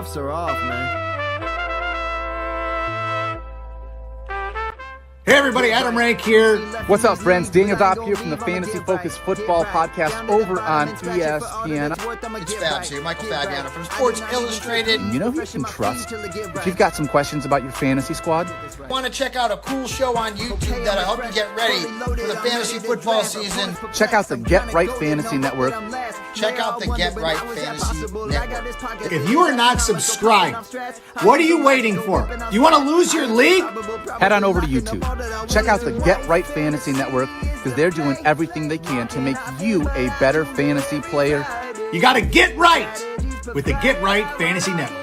cuffs are off, man. Hey everybody, Adam Rank here. What's up, friends? Daniel Dopp here from the Fantasy Focused Football Podcast over on ESPN. It's Fabs here, Michael Fabiano from Sports Illustrated. You know who you can trust if you've got some questions about your fantasy squad? Want to check out a cool show on YouTube that'll help you get ready for the fantasy football season? Check out the Get Right Fantasy Network. Check out the Get Right Fantasy Network. If you are not subscribed, what are you waiting for? You want to lose your league? Head on over to YouTube. Check out the Get Right Fantasy Network because they're doing everything they can to make you a better fantasy player. You got to get right with the Get Right Fantasy Network.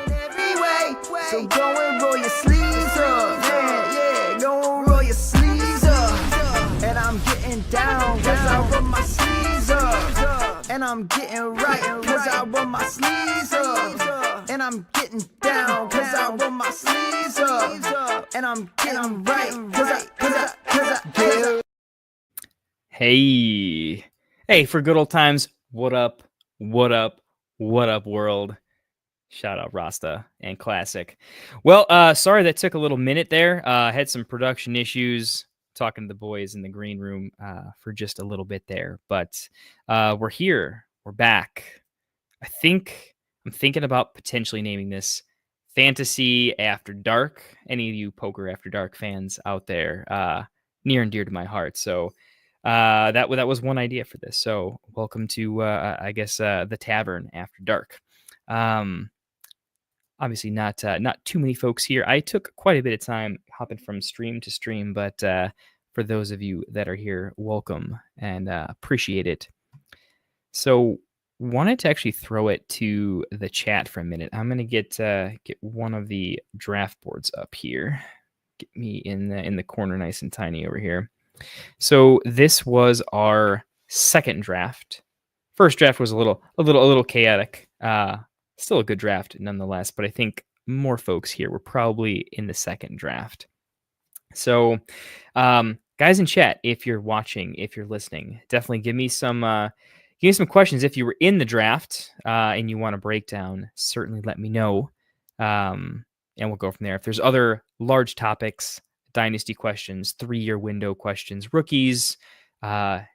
So go and roll your sleeves up. Yeah, go and roll your sleeves up. And I'm getting down cause I roll my sleeves up. And I'm getting right cause I roll my sleeves up. And I'm getting down cause I roll my sleeves up. And I'm getting right cause I get. Hey, for good old times, what up, world? Shout out Rasta and Classic. Well, sorry that took a little minute there. Had some production issues, talking to the boys in the green room for just a little bit there. But we're here. We're back. I'm thinking about potentially naming this Fantasy After Dark. Any of you Poker After Dark fans out there, near and dear to my heart. So that was one idea for this. So welcome to, the Tavern After Dark. Obviously not too many folks here. I took quite a bit of time hopping from stream to stream, but for those of you that are here, welcome and appreciate it. So wanted to actually throw it to the chat for a minute. I'm gonna get one of the draft boards up here. Get me in the corner, nice and tiny over here. So this was our second draft. First draft was a little chaotic. Still a good draft nonetheless, but I think more folks here were probably in the second draft. So, guys in chat, if you're watching, if you're listening, definitely give me some questions. If you were in the draft and you want a breakdown, certainly let me know, and we'll go from there. If there's other large topics, dynasty questions, 3-year window questions, rookies,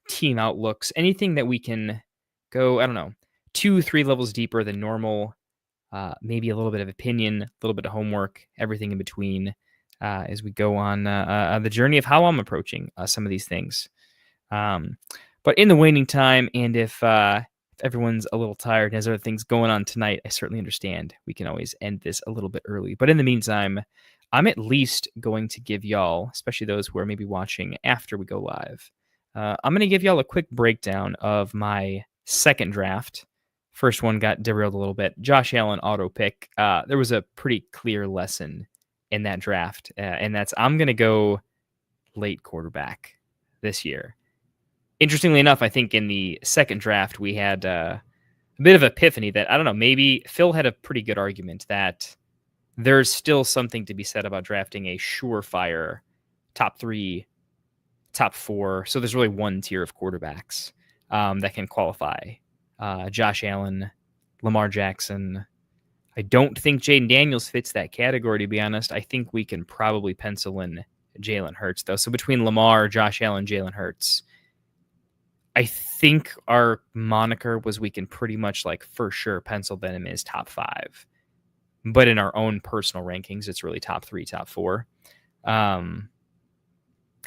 team outlooks, anything that we can go, 2-3 levels deeper than normal, maybe a little bit of opinion, a little bit of homework, everything in between, as we go on the journey of how I'm approaching some of these things. But in the waning time, and if everyone's a little tired and has other things going on tonight, I certainly understand. We can always end this a little bit early. But in the meantime, I'm at least going to give y'all, especially those who are maybe watching after we go live, I'm going to give y'all a quick breakdown of my second draft. First one got derailed a little bit. Josh Allen auto pick. There was a pretty clear lesson in that draft, and that's I'm going to go late quarterback this year. Interestingly enough, I think in the second draft, we had a bit of epiphany that, maybe Phil had a pretty good argument that there's still something to be said about drafting a surefire top 3, top 4. So there's really one tier of quarterbacks that can qualify. Josh Allen, Lamar Jackson. I don't think Jaden Daniels fits that category, to be honest. I think we can probably pencil in Jalen Hurts, though. So between Lamar, Josh Allen, Jalen Hurts, I think our moniker was we can pretty much for sure pencil them as top 5. But in our own personal rankings, it's really top 3, top 4.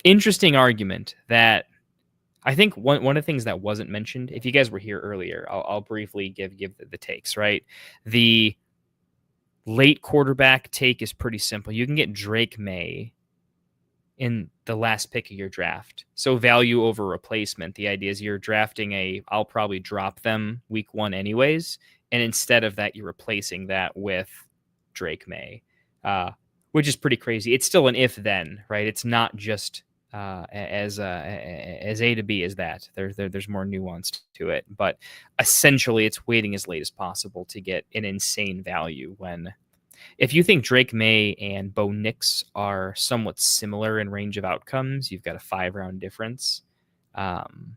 Interesting argument that I think one of the things that wasn't mentioned, if you guys were here earlier, I'll briefly give the takes, right? The late quarterback take is pretty simple. You can get Drake May in the last pick of your draft. So value over replacement. The idea is you're drafting I'll probably drop them week 1 anyways. And instead of that, you're replacing that with Drake May, which is pretty crazy. It's still an if then, right? It's not just as A to B as that. There's more nuance to it, but essentially it's waiting as late as possible to get an insane value. When if you think Drake May and Bo Nix are somewhat similar in range of outcomes, you've got a 5-round difference, and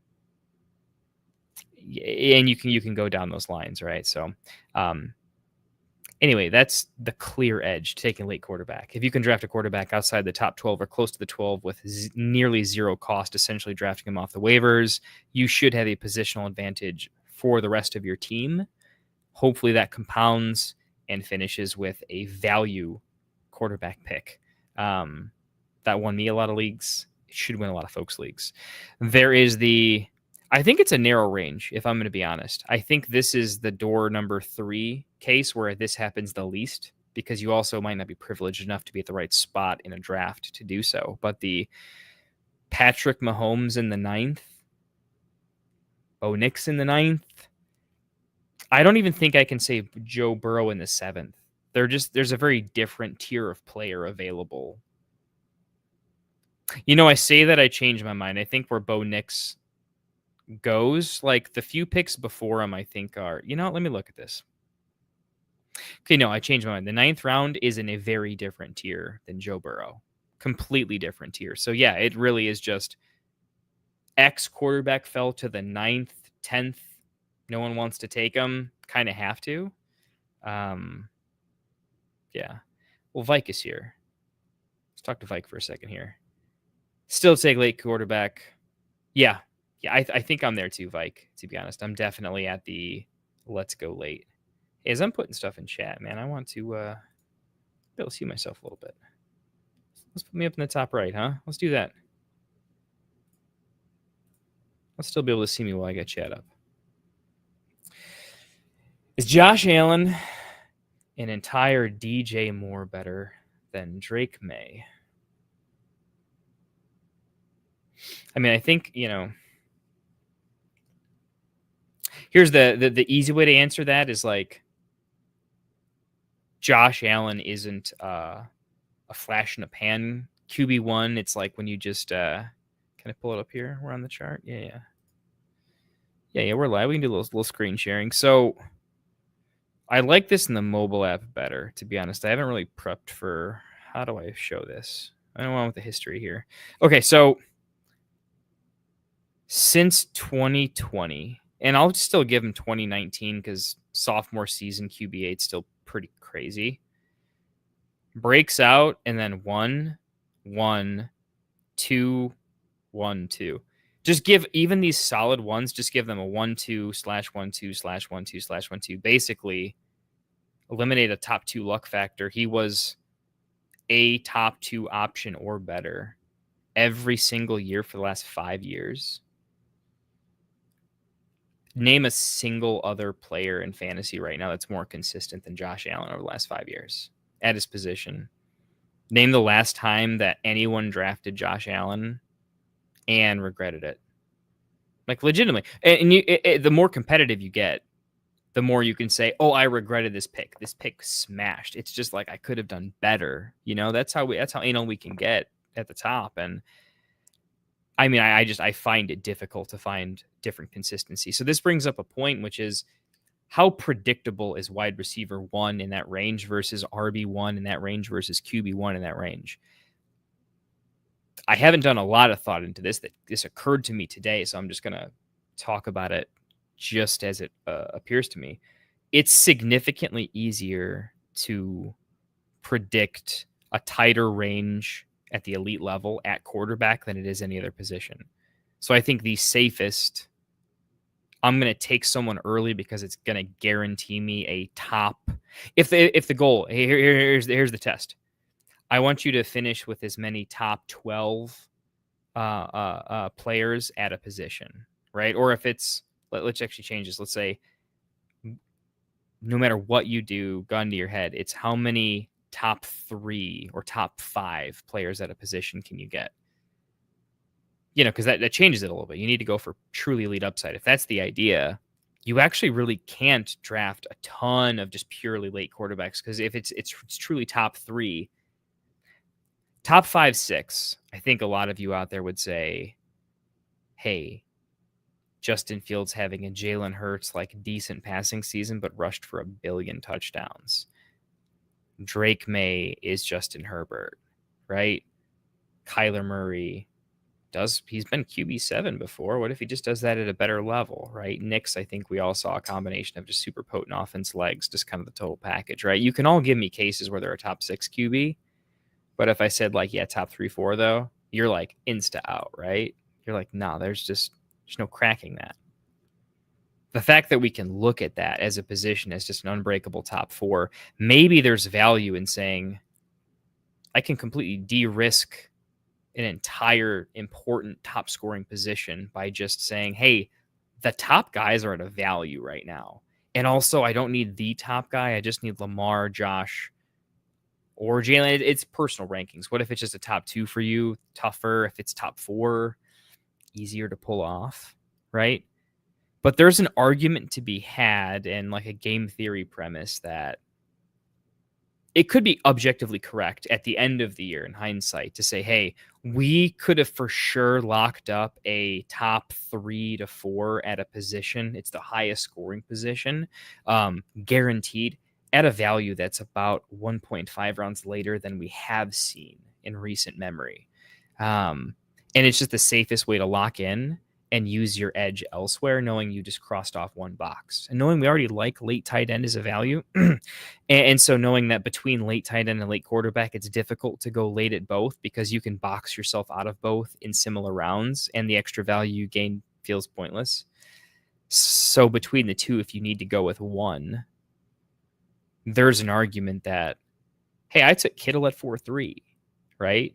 you can go down those lines, right? So Anyway, that's the clear edge to taking late quarterback. If you can draft a quarterback outside the top 12 or close to the 12 with nearly zero cost, essentially drafting him off the waivers, you should have a positional advantage for the rest of your team. Hopefully that compounds and finishes with a value quarterback pick. That won me a lot of leagues. It should win a lot of folks' leagues. There is I think it's a narrow range, if I'm going to be honest. I think this is the door number 3 case where this happens the least, because you also might not be privileged enough to be at the right spot in a draft to do so. But the Patrick Mahomes in the 9th, Bo Nix in the 9th, I don't even think I can say Joe Burrow in the 7th. There's a very different tier of player available. I say that I changed my mind. I think where Bo Nix goes, like the few picks before him, I think are, let me look at this. Okay, no, I changed my mind. The 9th round is in a very different tier than Joe Burrow. Completely different tier. So yeah, it really is just X quarterback fell to the 9th, 10th. No one wants to take him. Kind of have to. Yeah. Well, Vike is here. Let's talk to Vike for a second here. Still take late quarterback. Yeah, I think I'm there too, Vike, to be honest. I'm definitely at the let's go late. As I'm putting stuff in chat, man, I want to be able to see myself a little bit. Let's put me up in the top right, huh? Let's do that. Let's still be able to see me while I get chat up. Is Josh Allen an entire DJ Moore better than Drake May? I mean, I think, here's the easy way to answer that is like Josh Allen isn't a flash in a pan QB1. It's like when you just can I pull it up here? We're on the chart. Yeah, we're live. We can do a little screen sharing. So I like this in the mobile app better, to be honest. I haven't really prepped for how do I show this. I don't want with the history here. Okay, so since 2020, and I'll still give him 2019 because sophomore season QB8 still pretty crazy. Breaks out and then 1, 1, 2, 1, 2. Just give even these solid ones, just give them a 1-2/1-2/1-2/1-2/1-2. Basically, eliminate a top 2 luck factor. He was a top 2 option or better every single year for the last 5 years. Name a single other player in fantasy right now that's more consistent than Josh Allen over the last 5 years at his position. Name the last time that anyone drafted Josh Allen and regretted it. Like legitimately. And the more competitive you get, the more you can say, oh, I regretted this pick. This pick smashed. It's just like I could have done better. That's how anal we can get at the top. And I mean, I find it difficult to find different consistency. So this brings up a point, which is how predictable is wide receiver 1 in that range versus RB1 in that range versus QB1 in that range? I haven't done a lot of thought into this. This occurred to me today, so I'm just going to talk about it just as it appears to me. It's significantly easier to predict a tighter range at the elite level at quarterback than it is any other position. So I think the safest, I'm going to take someone early because it's going to guarantee me a top. If the goal, here's the test. I want you to finish with as many top 12 players at a position, right? Or if it's, let's actually change this. Let's say no matter what you do, gun to your head, it's how many top 3 or top 5 players at a position can you get? Because that changes it a little bit. You need to go for truly elite upside. If that's the idea, you actually really can't draft a ton of just purely late quarterbacks, because if it's truly top 3, top 5, 6, I think a lot of you out there would say, hey, Justin Fields having a Jalen Hurts like decent passing season, but rushed for 1 billion touchdowns. Drake May is Justin Herbert, right? Kyler Murray, he's been QB7 before. What if he just does that at a better level, right? Knicks, I think we all saw a combination of just super potent offense, legs, just kind of the total package, right? You can all give me cases where they're a top 6 QB, but if I said like, yeah, top 3, 4 though, you're like insta out, right? You're like, nah, there's no cracking that. The fact that we can look at that as a position as just an unbreakable top 4, maybe there's value in saying I can completely de-risk an entire important top scoring position by just saying, hey, the top guys are at a value right now. And also, I don't need the top guy. I just need Lamar, Josh, or Jalen. It's personal rankings. What if it's just a top 2 for you? Tougher. If it's top 4, easier to pull off, right? But there's an argument to be had and like a game theory premise that it could be objectively correct at the end of the year in hindsight to say, hey, we could have for sure locked up a top 3 to 4 at a position. It's the highest scoring position, guaranteed at a value that's about 1.5 rounds later than we have seen in recent memory. And it's just the safest way to lock in and use your edge elsewhere, knowing you just crossed off one box. And knowing we already like late tight end as a value. and so knowing that between late tight end and late quarterback, it's difficult to go late at both because you can box yourself out of both in similar rounds and the extra value you gain feels pointless. So between the two, if you need to go with one, there's an argument that, hey, I took Kittle at 4-3, right?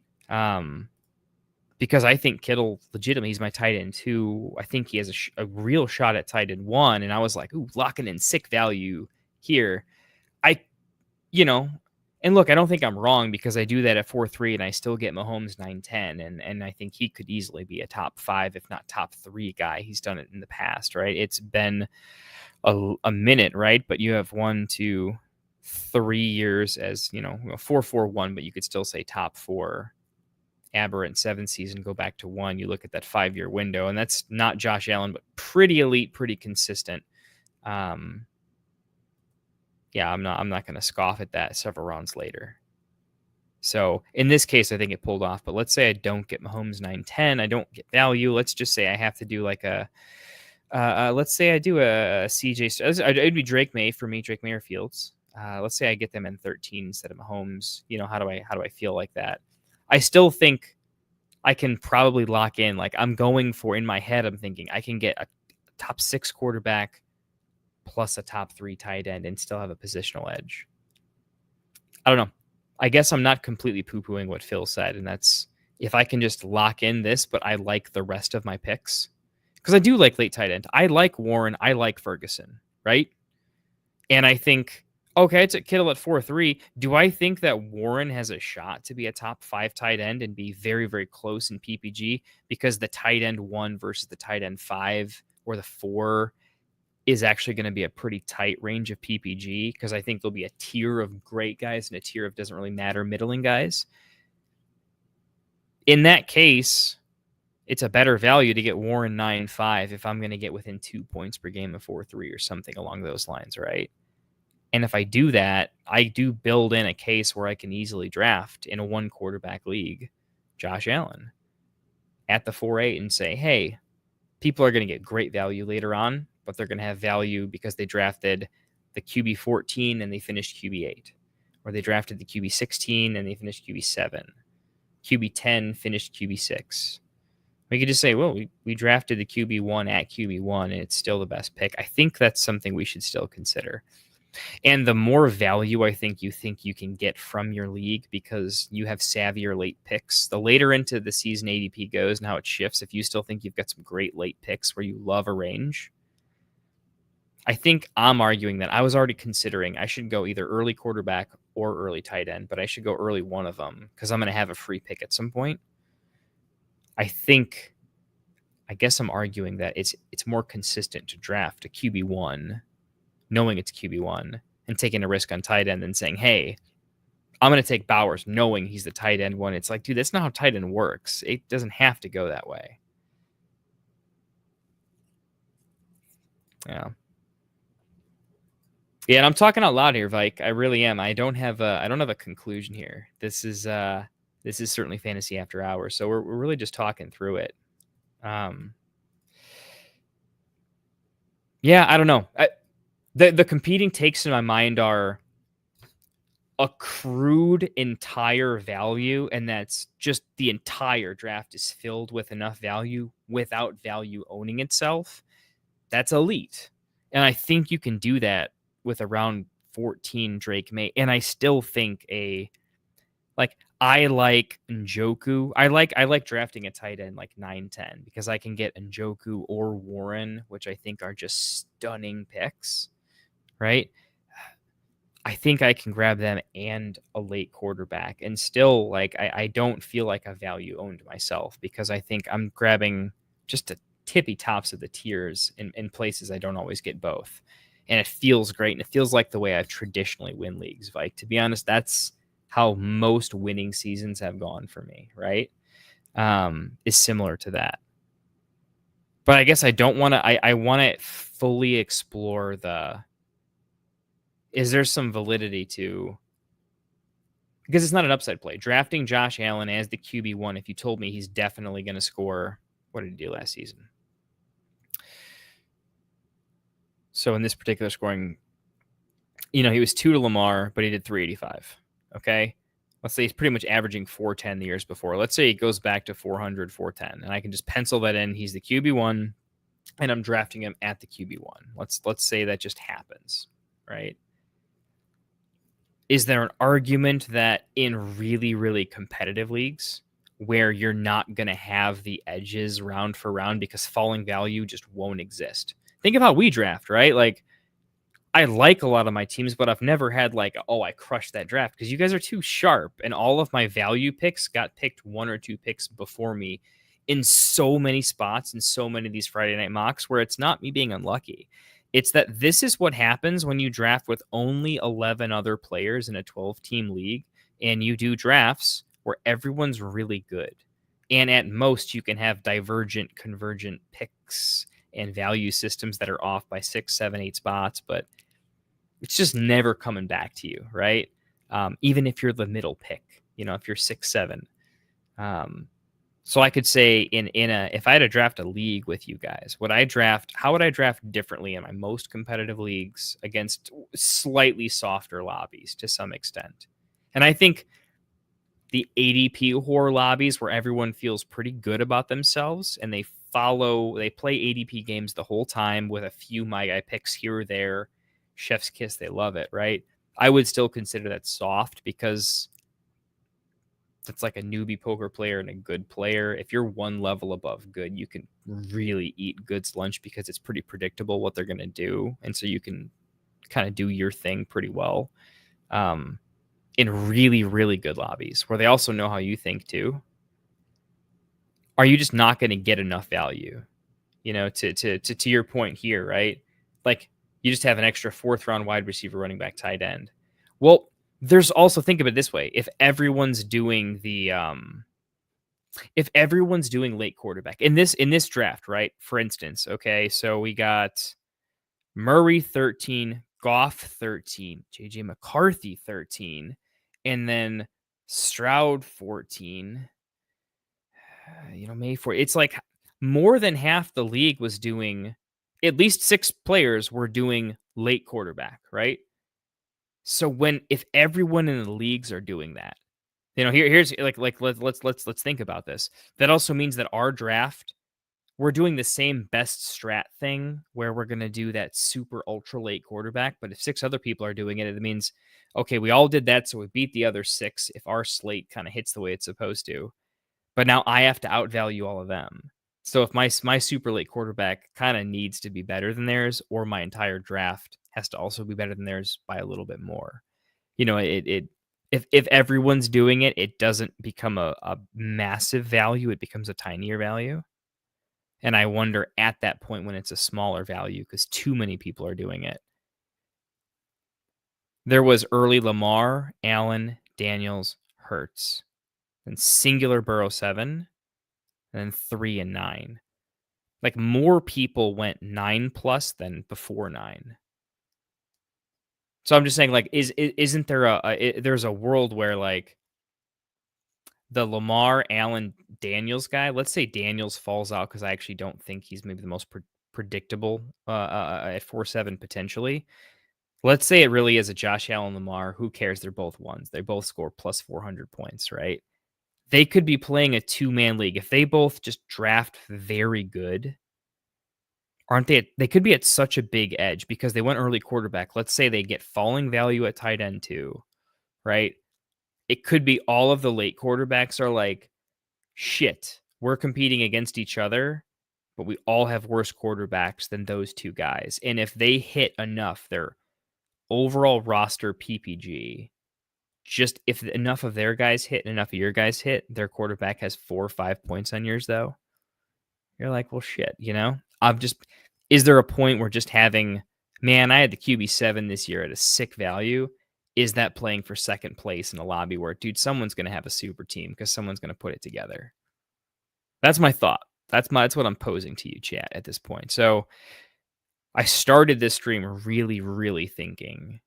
Because I think Kittle, legitimately, he's my tight end 2. I think he has a real shot at tight end 1. And I was like, ooh, locking in sick value here. And look, I don't think I'm wrong because I do that at 4-3 and I still get Mahomes 9-10. And I think he could easily be a top 5, if not top 3 guy. He's done it in the past, right? It's been a minute, right? But you have 1, 2, 3 years as, 4-4-1, but you could still say top 4. Aberrant 7 season, go back to 1. You look at that 5-year window, and that's not Josh Allen, but pretty elite, pretty consistent. I'm not going to scoff at that several rounds later. So in this case, I think it pulled off. But let's say I don't get Mahomes 9-10, I don't get value. Let's just say I have to do like let's say I do a CJ. It'd be Drake May for me, Drake Mayer Fields. Let's say I get them in 13 instead of Mahomes. How do I feel like that? I still think I can probably lock in. Like I'm going for, in my head, I'm thinking I can get a top 6 quarterback plus a top 3 tight end and still have a positional edge. I don't know. I guess I'm not completely poo-pooing what Phil said, and that's if I can just lock in this, but I like the rest of my picks. Because I do like late tight end. I like Warren. I like Ferguson, right? And I think, okay, I took Kittle at 4-3. Do I think that Warren has a shot to be a top 5 tight end and be very, very close in PPG because the tight end 1 versus the tight end 5 or the 4 is actually going to be a pretty tight range of PPG because I think there'll be a tier of great guys and a tier of doesn't really matter middling guys. In that case, it's a better value to get Warren 9-5 if I'm going to get within 2 points per game of 4-3 or something along those lines, right? And if I do that, I do build in a case where I can easily draft in a 1 quarterback league Josh Allen at the 4-8 and say, hey, people are going to get great value later on, but they're going to have value because they drafted the QB 14 and they finished QB 8, or they drafted the QB 16 and they finished QB 7, QB 10 finished QB 6. We could just say, well, we drafted the QB 1 at QB 1 and it's still the best pick. I think that's something we should still consider. And the more value I think you can get from your league because you have savvier late picks, the later into the season ADP goes and how it shifts, if you still think you've got some great late picks where you love a range, I think I'm arguing that I was already considering I should go either early quarterback or early tight end, but I should go early one of them because I'm going to have a free pick at some point. I guess I'm arguing that it's more consistent to draft a QB1 knowing it's QB1 and taking a risk on tight end and saying, hey, I'm going to take Bowers knowing he's the tight end 1. It's like, dude, that's not how tight end works. It doesn't have to go that way. Yeah. Yeah, and I'm talking out loud here, Vike. I really am. I don't have a conclusion here. This is This is certainly fantasy after hours. So we're really just talking through it. Yeah, I don't know. The competing takes in my mind are accrued entire value, and that's just the entire draft is filled with enough value without value owning itself. That's elite. And I think you can do that with around 14 Drake May. And I still think I like Njoku. I like drafting a tight end like 9-10 because I can get Njoku or Warren, which I think are just stunning picks, right? I think I can grab them and a late quarterback and still I don't feel like I value owned myself because I think I'm grabbing just the tippy tops of the tiers in places I don't always get both. And it feels great. And it feels like the way I've traditionally win leagues. Like, to be honest, that's how most winning seasons have gone for me, right? Is similar to that. But I guess I don't want to, I want to fully explore is there some validity to, because it's not an upside play. Drafting Josh Allen as the QB1, if you told me he's definitely going to score, what did he do last season? So in this particular scoring, he was 2 to Lamar, but he did 385. Okay. Let's say he's pretty much averaging 410 the years before. Let's say he goes back to 400, 410, and I can just pencil that in. He's the QB1, and I'm drafting him at the QB1. Let's say that just happens, right? Is there an argument that in really, really competitive leagues where you're not going to have the edges round for round because falling value just won't exist? Think of how we draft, right? Like, I like a lot of my teams, but I've never had I crushed that draft because you guys are too sharp. And all of my value picks got picked 1 or 2 picks before me in so many spots and so many of these Friday night mocks where it's not me being unlucky. It's that this is what happens when you draft with only 11 other players in a 12-team league and you do drafts where everyone's really good. And at most, you can have divergent, convergent picks and value systems that are off by 6, 7, 8 spots, but it's just never coming back to you, right? Even if you're the middle pick, if you're 6, 7. So I could say if I had to draft a league with you guys, how would I draft differently in my most competitive leagues against slightly softer lobbies to some extent? And I think the ADP horror lobbies where everyone feels pretty good about themselves and they play ADP games the whole time with a few my guy picks here or there, chef's kiss, they love it, right? I would still consider that soft because that's like a newbie poker player and a good player. If you're one level above good, you can really eat good's lunch because it's pretty predictable what they're going to do. And so you can kind of do your thing pretty well in really, really good lobbies where they also know how you think too. Are you just not going to get enough value, to your point here, right? Like, you just have an extra 4th round wide receiver, running back, tight end. Well, there's also, think of it this way. If everyone's doing late quarterback in this draft, right? For instance, okay, so we got Murray 13, Goff 13, JJ McCarthy 13, and then Stroud 14. May 4. It's like more than half the league was doing, at least 6 players were doing late quarterback, right? So if everyone in the leagues are doing that, here's let's think about this. That also means that our draft, we're doing the same best strat thing where we're going to do that super ultra late quarterback. But if 6 other people are doing it, it means, okay, we all did that. So we beat the other 6 if our slate kind of hits the way it's supposed to. But now I have to outvalue all of them. So if my super late quarterback kind of needs to be better than theirs, or my entire draft has to also be better than theirs by a little bit more, if everyone's doing it, it doesn't become a massive value. It becomes a tinier value. And I wonder at that point when it's a smaller value because too many people are doing it. There was early Lamar, Allen, Daniels, Hurts, then singular Burrow 7, and then 3 and 9. Like, more people went 9+ than before 9. So I'm just saying, like, isn't there there's a world where, like, the Lamar, Allen, Daniels guy. Let's say Daniels falls out because I actually don't think he's maybe the most predictable at 4-7 potentially. Let's say it really is a Josh Allen, Lamar. Who cares? They're both ones. They both score plus 400 points, right? They could be playing a 2-man league. If they both just draft very good, aren't they? They could be at such a big edge because they went early quarterback. Let's say they get falling value at tight end too, right? It could be all of the late quarterbacks are like, shit, we're competing against each other, but we all have worse quarterbacks than those two guys. And if they hit enough, their overall roster PPG, just if enough of their guys hit and enough of your guys hit, their quarterback has 4 or 5 points on yours, though. You're like, well, shit, is there a point where just having, man, I had the QB7 this year at a sick value? Is that playing for second place in a lobby where, dude, someone's going to have a super team because someone's going to put it together? That's my thought. That's what I'm posing to you, chat, at this point. So I started this stream really, really thinking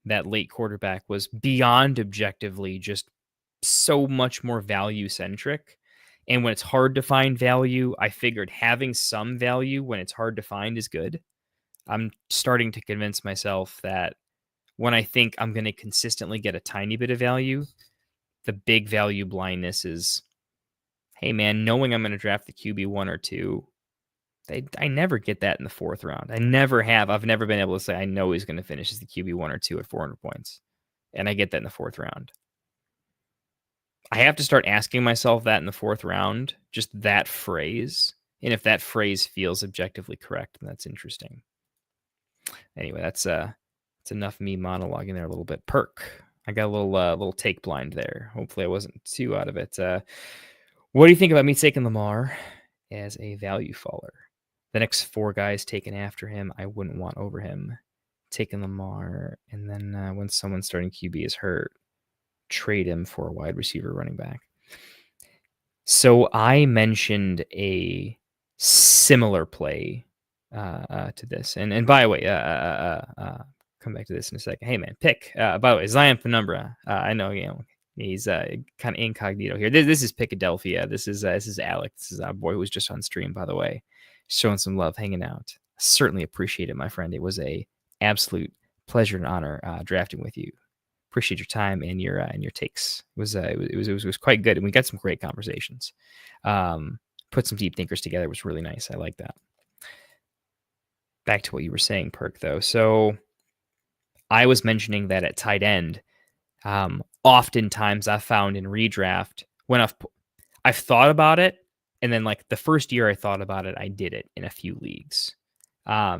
that late quarterback was beyond objectively just so much more value centric. And when it's hard to find value, I figured having some value when it's hard to find is good. I'm starting to convince myself that when I think I'm going to consistently get a tiny bit of value, the big value blindness is, hey, man, knowing I'm going to draft the QB 1 or 2, I never get that in the 4th round. I never have. I've never been able to say I know he's going to finish as the QB 1 or 2 at 400 points. And I get that in the 4th round. I have to start asking myself that in the 4th round, just that phrase. And if that phrase feels objectively correct, then that's interesting. Anyway, that's enough me monologuing there a little bit. Perk. I got a little take blind there. Hopefully I wasn't too out of it. What do you think about me taking Lamar as a value faller? The next 4 guys taken after him, I wouldn't want over him. Taking Lamar, and then when someone starting QB is hurt, trade him for a wide receiver running back. So I mentioned a similar play to this. And by the way, come back to this in a second. Hey, man, pick. By the way, Zion Penumbra. I know, he's kind of incognito here. This is Picadelphia. This is Alec. This is our boy who was just on stream, by the way, showing some love, hanging out. Certainly appreciate it, my friend. It was a absolute pleasure and honor drafting with you. Appreciate your time and your takes. It was quite good, and we got some great conversations. Put some deep thinkers together. It was really nice. I like that. Back to what you were saying, Perk, though. So I was mentioning that at tight end, oftentimes I've found in redraft when I've thought about it, and then like the first year I thought about it, I did it in a few leagues.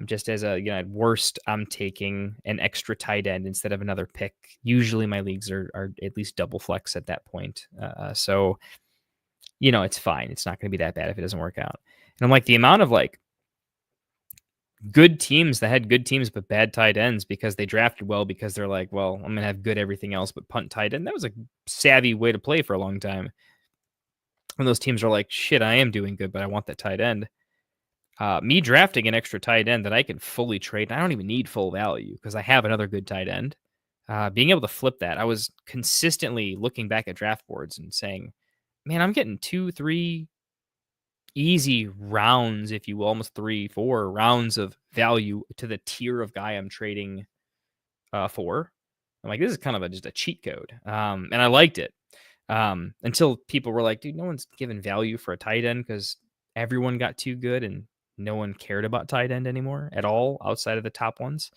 Just as at worst, I'm taking an extra tight end instead of another pick. Usually my leagues are at least double flex at that point. So, it's fine. It's not going to be that bad if it doesn't work out. And I'm like, the amount of like good teams that had good teams but bad tight ends because they drafted well because they're like, well, I'm going to have good everything else but punt tight end. That was a savvy way to play for a long time. When those teams are like, shit, I am doing good, but I want that tight end. Me drafting an extra tight end that I can fully trade, I don't even need full value because I have another good tight end. Being able to flip that, I was consistently looking back at draft boards and saying, man, I'm getting 2-3 easy rounds, if you will, almost 3-4 rounds of value to the tier of guy I'm trading for. I'm like, this is kind of just a cheat code. And I liked it until people were like, dude, no one's giving value for a tight end because everyone got too good and no one cared about tight end anymore at all outside of the top ones.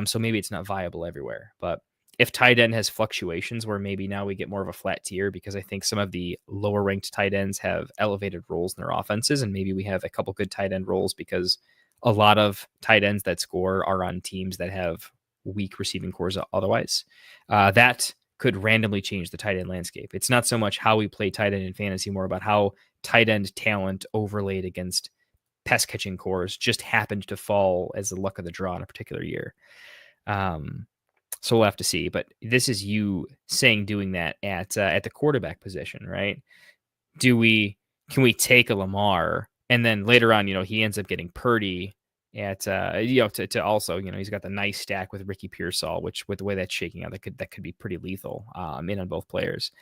So maybe it's not viable everywhere. But if tight end has fluctuations where maybe now we get more of a flat tier because I think some of the lower ranked tight ends have elevated roles in their offenses, and maybe we have a couple good tight end roles because a lot of tight ends that score are on teams that have weak receiving cores otherwise. That could randomly change the tight end landscape. It's not so much how we play tight end in fantasy, more about how tight end talent overlaid against pass catching cores just happened to fall as the luck of the draw in a particular year. So we'll have to see. But this is you saying doing that at the quarterback position, right? Can we take a Lamar and then later on, he ends up getting Purdy at to also, he's got the nice stack with Ricky Pearsall, which with the way that's shaking out, that could be pretty lethal in on both players.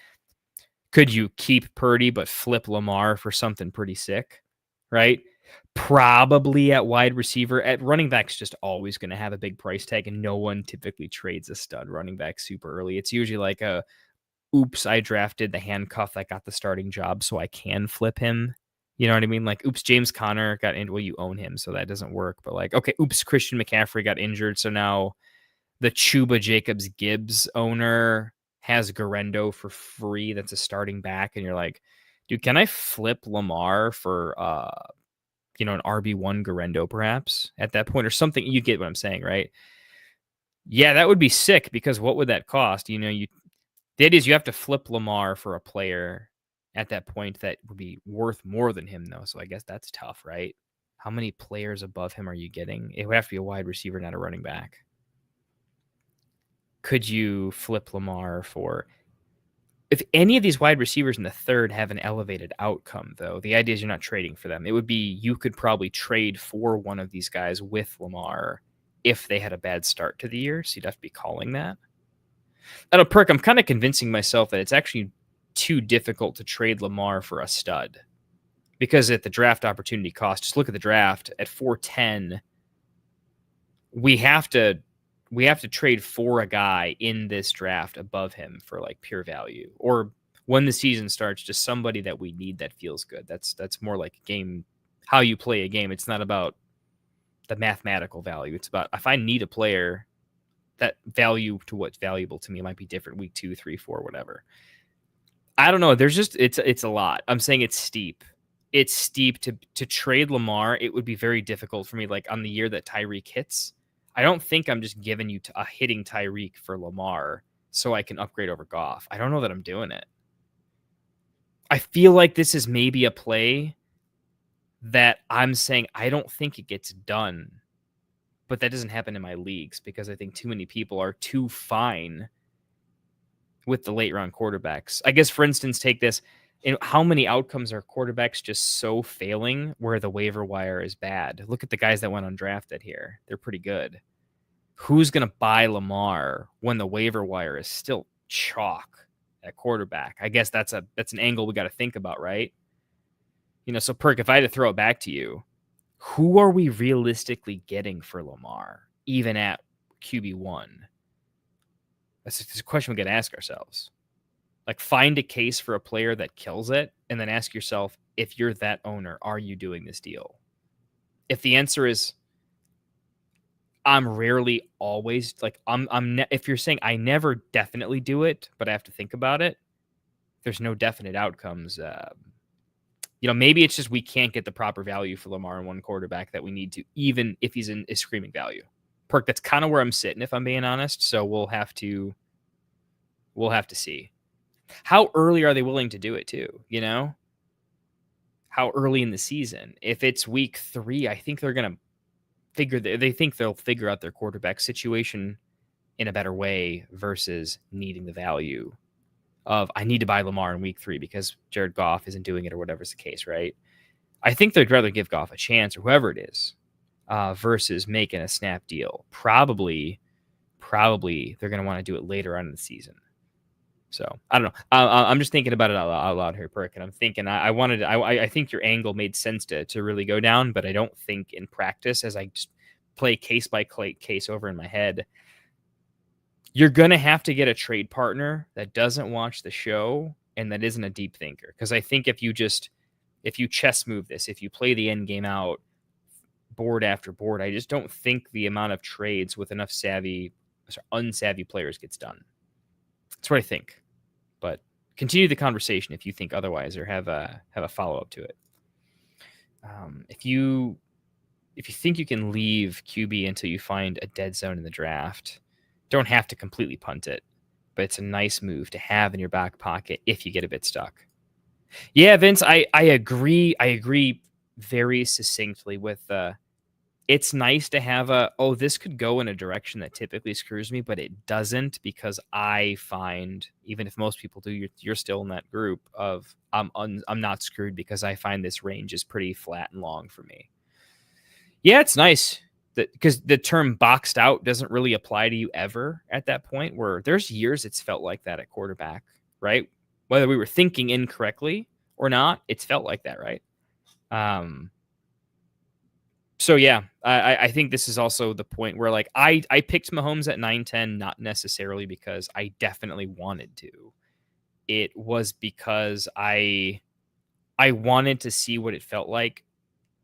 Could you keep Purdy but flip Lamar for something pretty sick, right? Probably at wide receiver. At running back's just always going to have a big price tag, and no one typically trades a stud running back super early. It's usually like oops, I drafted the handcuff that got the starting job, so I can flip him. You know what I mean? Like, oops, James Conner got injured. Well, you own him, so that doesn't work. But like, okay, oops, Christian McCaffrey got injured, so now the Chuba Jacobs Gibbs owner has Garendo for free. That's a starting back, and you're like, dude, can I flip Lamar for an RB1 Garendo perhaps at that point or something? You get what I'm saying, right? Yeah, that would be sick because what would that cost? The idea is you have to flip Lamar for a player at that point that would be worth more than him, though. So I guess that's tough, right? How many players above him are you getting? It would have to be a wide receiver, not a running back. Could you flip Lamar for... If any of these wide receivers in the third have an elevated outcome, though, the idea is you're not trading for them. It would be you could probably trade for one of these guys with Lamar if they had a bad start to the year. So you'd have to be calling that. I don't know, Perk, I'm kind of convincing myself that it's actually too difficult to trade Lamar for a stud. Because at the draft opportunity cost, just look at the draft, at 410, we have to trade for a guy in this draft above him for like pure value. Or when the season starts, just somebody that we need that feels good. That's more like a game, how you play a game. It's not about the mathematical value. It's about if I need a player, that value to what's valuable to me might be different week 2, 3, 4, whatever. I don't know. There's just it's a lot. I'm saying it's steep. It's steep to trade Lamar. It would be very difficult for me. Like on the year that Tyreek hits, I don't think I'm just giving you a hitting Tyreek for Lamar so I can upgrade over Goff. I don't know that I'm doing it. I feel like this is maybe a play that I'm saying I don't think it gets done. But that doesn't happen in my leagues because I think too many people are too fine with the late round quarterbacks. I guess, for instance, take this. How many outcomes are quarterbacks just so failing where the waiver wire is bad? Look at the guys that went undrafted here. They're pretty good. Who's going to buy Lamar when the waiver wire is still chalk at quarterback? I guess that's an angle we got to think about, right? So Perk, if I had to throw it back to you, who are we realistically getting for Lamar, even at QB1? That's a question we got to ask ourselves. Like, find a case for a player that kills it, and then ask yourself, if you're that owner, are you doing this deal? If the answer is, I'm rarely always, like, if you're saying I never definitely do it, but I have to think about it, there's no definite outcomes. Maybe it's just we can't get the proper value for Lamar in one quarterback that we need to, even if he's in a screaming value. Perk, that's kind of where I'm sitting, if I'm being honest. So we'll have to see. How early are they willing to do it too? How early in the season? If it's week 3, I think they're going to they'll figure out their quarterback situation in a better way versus needing the value of I need to buy Lamar in week 3 because Jared Goff isn't doing it or whatever's the case, right? I think they'd rather give Goff a chance or whoever it is versus making a snap deal. Probably they're going to want to do it later on in the season. So I don't know. I'm just thinking about it out loud here, Perk, and I'm thinking I think your angle made sense to really go down, but I don't think in practice, as I just play case by case over in my head, you're going to have to get a trade partner that doesn't watch the show and that isn't a deep thinker. Because I think if you chess move this, if you play the end game out board after board, I just don't think the amount of trades with enough unsavvy players gets done. That's what I think. But continue the conversation if you think otherwise or have a follow-up to it. If you think you can leave QB until you find a dead zone in the draft, don't have to completely punt it, but it's a nice move to have in your back pocket if you get a bit stuck. Yeah, Vince, I agree. I agree very succinctly with it's nice to have this could go in a direction that typically screws me, but it doesn't, because I find, even if most people do, you're still in that group of I'm not screwed because I find this range is pretty flat and long for me. Yeah, it's nice because the term boxed out doesn't really apply to you ever at that point, where there's years it's felt like that at quarterback, right? Whether we were thinking incorrectly or not, it's felt like that, right? So yeah, I think this is also the point where like I picked Mahomes at 9-10, not necessarily because I definitely wanted to. It was because I wanted to see what it felt like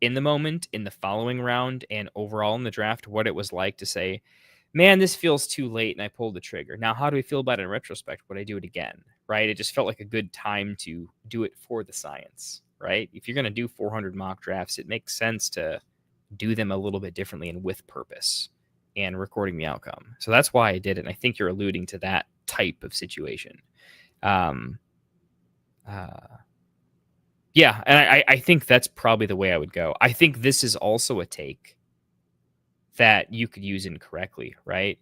in the moment, in the following round, and overall in the draft, what it was like to say, man, this feels too late, and I pulled the trigger. Now, how do I feel about it in retrospect? Would I do it again? Right? It just felt like a good time to do it for the science, right? If you're going to do 400 mock drafts, it makes sense to do them a little bit differently and with purpose and recording the outcome. So that's why I did it. And I think you're alluding to that type of situation. Yeah, and I think that's probably the way I would go. I think this is also a take that you could use incorrectly, right?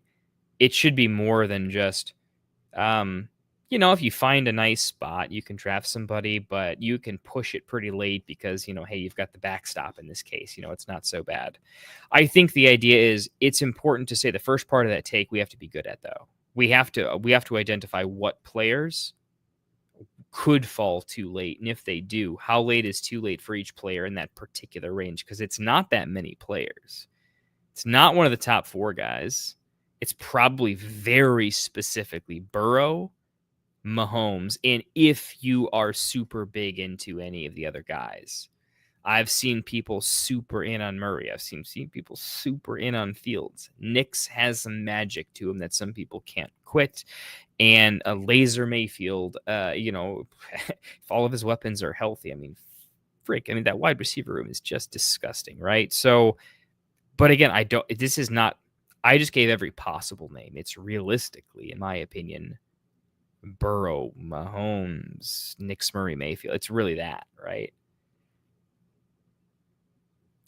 It should be more than just, if you find a nice spot, you can draft somebody, but you can push it pretty late because, hey, you've got the backstop in this case. It's not so bad. I think the idea is it's important to say the first part of that take we have to be good at, though. We have to identify what players could fall too late, and if they do, how late is too late for each player in that particular range, because it's not that many players. It's not one of the top 4 guys. It's probably very specifically Burrow, Mahomes, and if you are super big into any of the other guys. I've seen people super in on Murray. I've seen people super in on Fields. Nix has some magic to him that some people can't quit. And a laser Mayfield, if all of his weapons are healthy, that wide receiver room is just disgusting, right? So, but again, I just gave every possible name. It's realistically, in my opinion, Burrow, Mahomes, Nix, Murray, Mayfield. It's really that, right?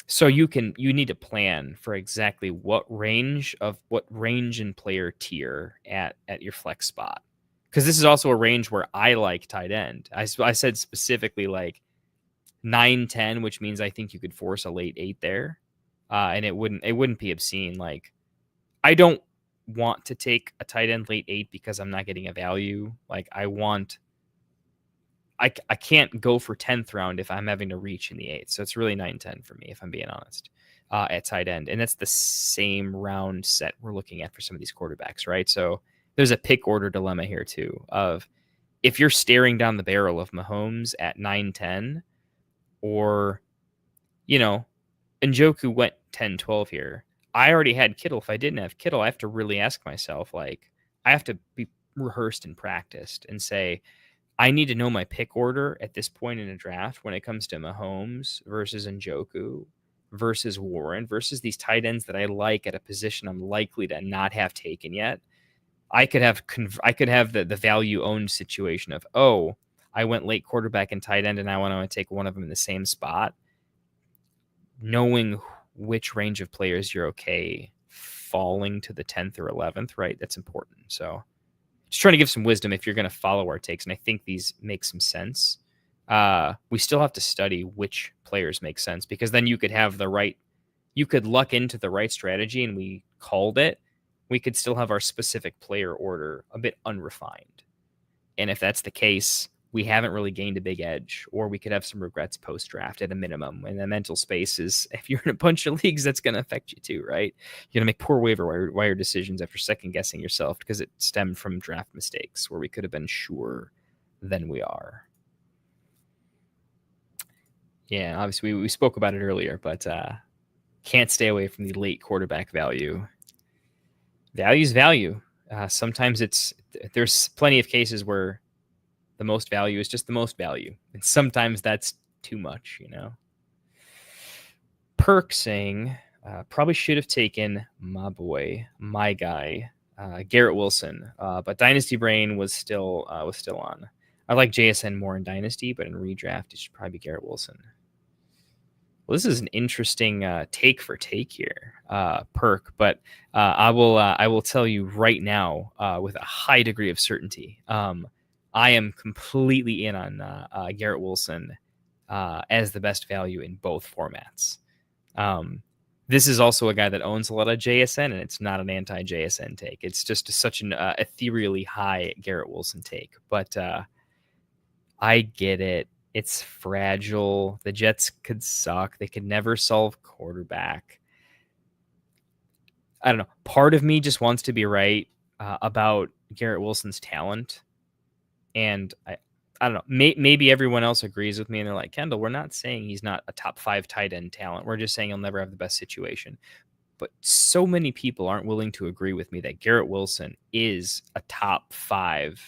So you need to plan for exactly what range and player tier at your flex spot. Because this is also a range where I like tight end. I said specifically like 9-10, which means I think you could force a late 8 there. And it wouldn't be obscene. Like, I don't want to take a tight end late 8 because I'm not getting a value. Like, I can't go for 10th round if I'm having to reach in the 8th. So it's really 9-10 for me, if I'm being honest, at tight end. And that's the same round set we're looking at for some of these quarterbacks, right? So there's a pick order dilemma here too, of if you're staring down the barrel of Mahomes at 9-10, or, Njoku went 10-12 here. I already had Kittle. If I didn't have Kittle, I have to really ask myself, like, I have to be rehearsed and practiced and say, I need to know my pick order at this point in a draft when it comes to Mahomes versus Njoku versus Warren versus these tight ends that I like at a position I'm likely to not have taken yet. I could have the value owned situation of, oh, I went late quarterback and tight end and I want to take one of them in the same spot. Knowing which range of players you're okay falling to the 10th or 11th, right? That's important. So just trying to give some wisdom if you're going to follow our takes. And I think these make some sense. We still have to study which players make sense, because then you could luck into the right strategy and we called it. We could still have our specific player order a bit unrefined. And if that's the case, we haven't really gained a big edge, or we could have some regrets post-draft at a minimum. And the mental space is, if you're in a bunch of leagues, that's going to affect you too, right? You're going to make poor waiver wire decisions after second-guessing yourself because it stemmed from draft mistakes where we could have been sure than we are. Yeah, obviously we spoke about it earlier, but can't stay away from the late quarterback value. Value's value. Sometimes there's plenty of cases where the most value is just the most value. And sometimes that's too much, Perk saying, probably should have taken my guy, Garrett Wilson. But Dynasty Brain was still on. I like JSN more in Dynasty, but in redraft, it should probably be Garrett Wilson. Well, this is an interesting take here, Perk. But I will tell you right now with a high degree of certainty, I am completely in on Garrett Wilson as the best value in both formats. This is also a guy that owns a lot of JSN, and it's not an anti-JSN take. It's just such an ethereally high Garrett Wilson take. But I get it. It's fragile. The Jets could suck. They could never solve quarterback. I don't know. Part of me just wants to be right about Garrett Wilson's talent. And I don't know. Maybe everyone else agrees with me and they're like, Kendall, we're not saying he's not a top 5 tight end talent. We're just saying he'll never have the best situation. But so many people aren't willing to agree with me that Garrett Wilson is a top 5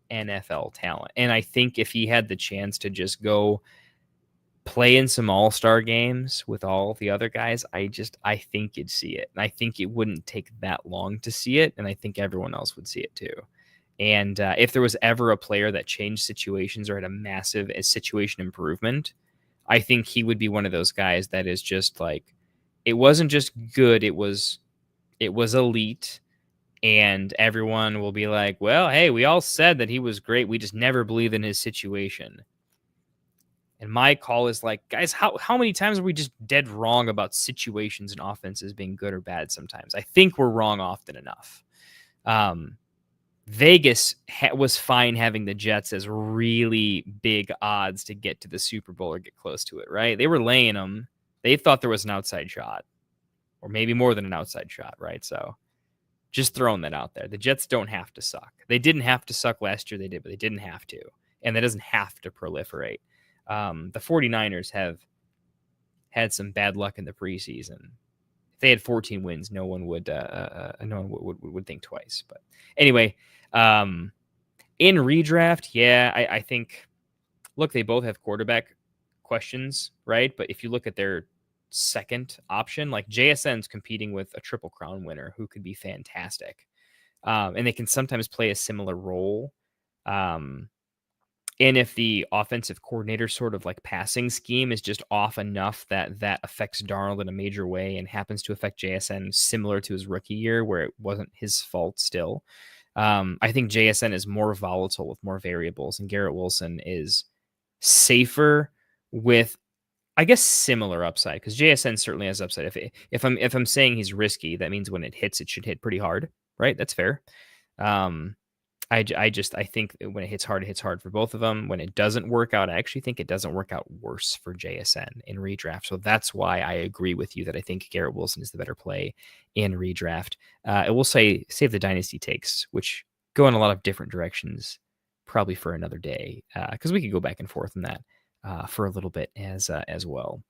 NFL talent. And I think if he had the chance to just go play in some all-star games with all the other guys, I think you'd see it. And I think it wouldn't take that long to see it. And I think everyone else would see it too. And if there was ever a player that changed situations or had a massive situation improvement, I think he would be one of those guys that is just like, it wasn't just good, it was elite, and everyone will be like, well, hey, we all said that he was great. We just never believed in his situation. And my call is like, guys, how many times are we just dead wrong about situations and offenses being good or bad sometimes? I think we're wrong often enough. Vegas was fine having the Jets as really big odds to get to the Super Bowl or get close to it, right? They were laying them. They thought there was an outside shot, or maybe more than an outside shot, right? So just throwing that out there. The Jets don't have to suck. They didn't have to suck last year. They did, but they didn't have to. And that doesn't have to proliferate. The 49ers have had some bad luck in the preseason. If they had 14 wins, no one would think twice. But anyway, in redraft, yeah, I think, look, they both have quarterback questions, right? But if you look at their second option, like JSN's competing with a Triple Crown winner who could be fantastic. And they can sometimes play a similar role. And if the offensive coordinator sort of like passing scheme is just off enough that affects Darnold in a major way and happens to affect JSN similar to his rookie year where it wasn't his fault still, I think JSN is more volatile with more variables, and Garrett Wilson is safer with, I guess, similar upside, because JSN certainly has upside. If I'm saying he's risky, that means when it hits, it should hit pretty hard, right? That's fair. I think when it hits hard for both of them. When it doesn't work out, I actually think it doesn't work out worse for JSN in redraft. So that's why I agree with you that I think Garrett Wilson is the better play in redraft. I will say save the dynasty takes, which go in a lot of different directions, probably for another day, because we could go back and forth on that for a little bit as well.